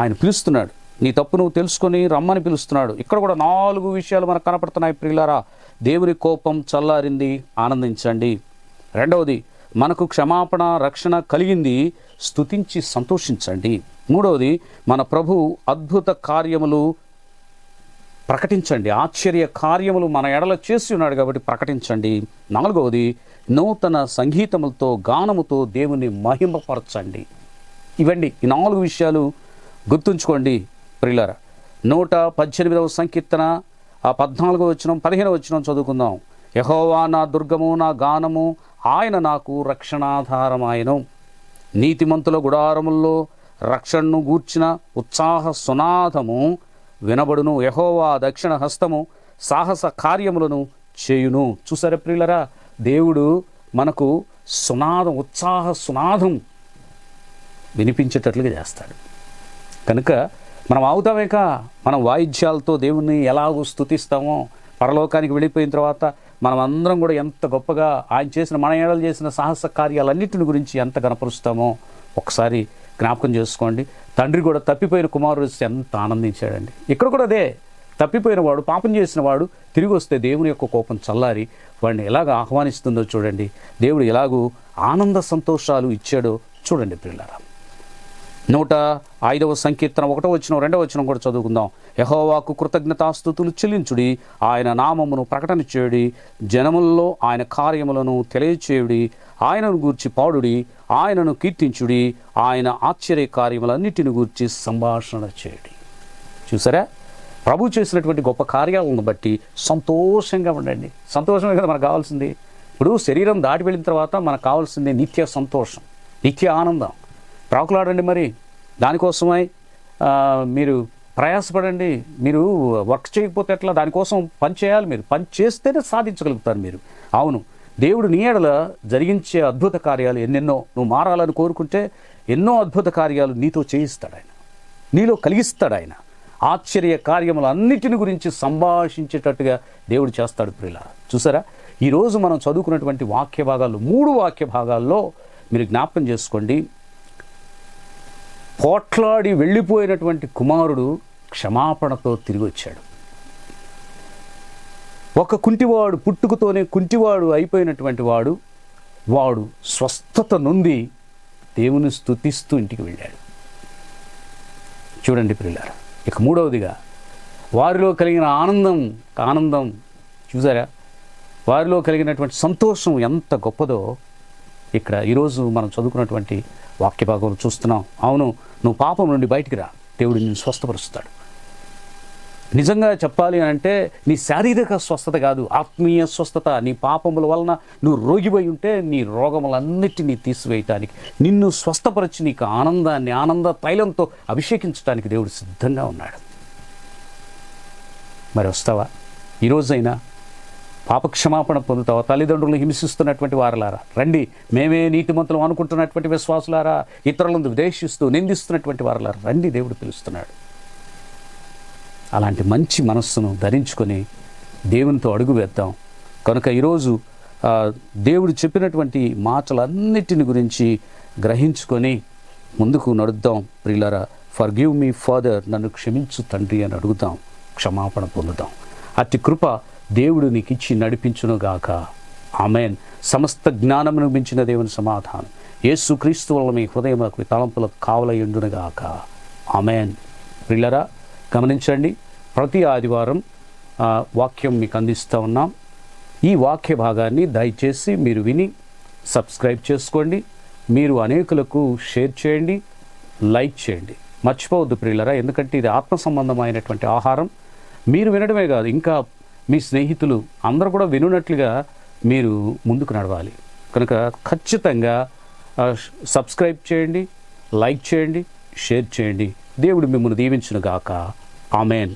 ఆయన పిలుస్తున్నాడు. నీ తప్పు నువ్వు తెలుసుకొని రమ్మని పిలుస్తున్నాడు. ఇక్కడ కూడా 4 విషయాలు మనకు కనపడుతున్నాయి ప్రియులారా. దేవుని కోపం చల్లారింది, ఆనందించండి. రెండవది, మనకు క్షమాపణ రక్షణ కలిగింది, స్తుతించి సంతోషించండి. మూడవది, మన ప్రభు అద్భుత కార్యములు ప్రకటించండి. ఆశ్చర్య కార్యములు మన ఎడల చేసి ఉన్నాడు కాబట్టి ప్రకటించండి. నాలుగవది, నూతన సంగీతములతో గానముతో దేవుని మహిమపరచండి. ఇవండి ఈ 4 విషయాలు గుర్తుంచుకోండి ప్రియులారా. 118వ సంకీర్తన 14వ వచనం 15వ వచనం చదువుకుందాం. యెహోవా నా దుర్గము, నా గానము, ఆయన నాకు రక్షణాధారమాయను. నీతిమంతుల గుడారముల్లో రక్షణను గూర్చిన ఉత్సాహ సునాదము వినబడును. యెహోవా దక్షిణ హస్తము సాహస కార్యములను చేయును. చూసారా ప్రియులరా, దేవుడు మనకు సునాదం, ఉత్సాహ సునాదం వినిపించేటట్లుగా చేస్తాడు. కనుక మనం అవుతామేక మనం వాయిద్యాలతో దేవుణ్ణి ఎలాగో స్తుతిస్తామో, పరలోకానికి వెళ్ళిపోయిన తర్వాత మనం అందరం కూడా ఎంత గొప్పగా ఆయన చేసిన, మన ఏడలు చేసిన సాహస కార్యాలన్నింటిని గురించి ఎంత గణపరుస్తామో ఒకసారి జ్ఞాపకం చేసుకోండి. తండ్రి కూడా తప్పిపోయిన కుమారుడు ఎంత ఆనందించాడండి. ఇక్కడ కూడా అదే, తప్పిపోయిన వాడు, పాపం చేసిన వాడు తిరిగి వస్తే దేవుని యొక్క కోపం చల్లారి వాడిని ఎలాగ ఆహ్వానిస్తుందో చూడండి. దేవుడు ఎలాగూ ఆనంద సంతోషాలు ఇచ్చాడో చూడండి పిల్లరా. 105వ సంకీర్తన 1వ వచనం 2వ వచనం కూడా చదువుకుందాం. యెహోవాకు కృతజ్ఞతాస్తుతులు చెల్లించుడి, ఆయన నామమును ప్రకటన చేయుడి, జనములలో ఆయన కార్యములను తెలియచేయుడి, ఆయనను గూర్చి పాడుడి, ఆయనను కీర్తించుడి, ఆయన ఆశ్చర్య కార్యములన్నిటిని గూర్చి సంభాషణ చేయుడి. చూసారా, ప్రభు చేసినటువంటి గొప్ప కార్యాలను బట్టి సంతోషంగా ఉండండి. సంతోషమే కదా మనకు కావాల్సింది. ఇప్పుడు శరీరం దాటి వెళ్ళిన తర్వాత మనకు కావాల్సింది నిత్య సంతోషం, నిత్య ఆనందం. ప్రాకులాడండి, మరి దానికోసమై మీరు ప్రయాసపడండి. మీరు వర్క్ చేయకపోతే ఎట్లా? దానికోసం పని చేయాలి. మీరు పని చేస్తేనే సాధించగలుగుతారు మీరు. అవును, దేవుడు నీ ఎడల జరిగించే అద్భుత కార్యాలు ఎన్నెన్నో. నువ్వు మారాలని కోరుకుంటే ఎన్నో అద్భుత కార్యాలు నీతో చేయిస్తాడు ఆయన, నీలో కలిగిస్తాడు ఆయన. ఆశ్చర్య కార్యములు అన్నిటిని గురించి సంభాషించేటట్టుగా దేవుడు చేస్తాడు ప్రియులా. చూసారా, ఈరోజు మనం చదువుకున్నటువంటి వాక్య భాగాల్లో 3 వాక్య భాగాల్లో మీరు జ్ఞాపకం చేసుకోండి. పోట్లాడి వెళ్ళిపోయినటువంటి కుమారుడు క్షమాపణతో తిరిగి వచ్చాడు. ఒక కుంటివాడు, పుట్టుకతోనే కుంటివాడు అయిపోయినటువంటి వాడు స్వస్థత నొంది దేవుని స్తుతిస్తూ ఇంటికి వెళ్ళాడు. చూడండి ప్రియులారా. ఇక మూడవదిగా వారిలో కలిగిన ఆనందం చూసారా, వారిలో కలిగినటువంటి సంతోషం ఎంత గొప్పదో ఇక్కడ ఈరోజు మనం చదువుకున్నటువంటి వాక్య భాగంలో చూస్తున్నాం. అవును, నువ్వు పాపం నుండి బయటికి రా, దేవుడు నిన్ను స్వస్థపరుస్తాడు. నిజంగా చెప్పాలి అంటే నీ శారీరక స్వస్థత కాదు, ఆత్మీయ స్వస్థత. నీ పాపముల వలన నువ్వు రోగిపోయి ఉంటే నీ రోగములన్నిటినీ తీసివేయటానికి, నిన్ను స్వస్థపరిచి నీకు ఆనంద తైలంతో అభిషేకించడానికి దేవుడు సిద్ధంగా ఉన్నాడు. మరి వస్తావా? ఈరోజైనా పాపక్షమాపణ పొందుతావా? తల్లిదండ్రులను హింసిస్తున్నటువంటి వారలారా రండి, మేమే నీతిమంతులం అనుకుంటున్నటువంటి విశ్వాసులారా, ఇతరులను ద్వేషిస్తూ నిందిస్తున్నటువంటి వారలారా రండి, దేవుడు పిలుస్తున్నాడు. అలాంటి మంచి మనస్సును ధరించుకొని దేవునితో అడుగు వేద్దాం. కనుక ఈరోజు దేవుడు చెప్పినటువంటి మాటలన్నిటిని గురించి గ్రహించుకొని ముందుకు నడుద్దాం ప్రియులారా. ఫర్గివ్ మీ ఫాదర్, నన్ను క్షమించు తండ్రి అని అడుగుదాం, క్షమాపణ పొందుదాం. అతి కృప దేవుడు నీకు ఇచ్చి నడిపించునుగాక. ఆమేన్. సమస్త జ్ఞానమును మించిన దేవుని సమాధానం యేసుక్రీస్తు వల్ల మీ హృదయములకు తలంపులకు కావలయుండునుగాక. ఆమేన్. ప్రియులారా గమనించండి, ప్రతి ఆదివారం వాక్యం మీకు అందిస్తూ ఉన్నాం. ఈ వాక్య భాగాన్ని దయచేసి మీరు విని సబ్స్క్రైబ్ చేసుకోండి. మీరు అనేకులకు షేర్ చేయండి, లైక్ చేయండి. మర్చిపోవద్దు ప్రియులారా, ఎందుకంటే ఇది ఆత్మ సంబంధమైనటువంటి ఆహారం. మీరు వినడమే కాదు, ఇంకా మీ స్నేహితులు అందరూ కూడా వినున్నట్లుగా మీరు ముందుకు నడవాలి. కనుక ఖచ్చితంగా సబ్స్క్రైబ్ చేయండి, లైక్ చేయండి, షేర్ చేయండి. దేవుడు మిమ్మల్ని దీవించును గాక. ఆమెన్.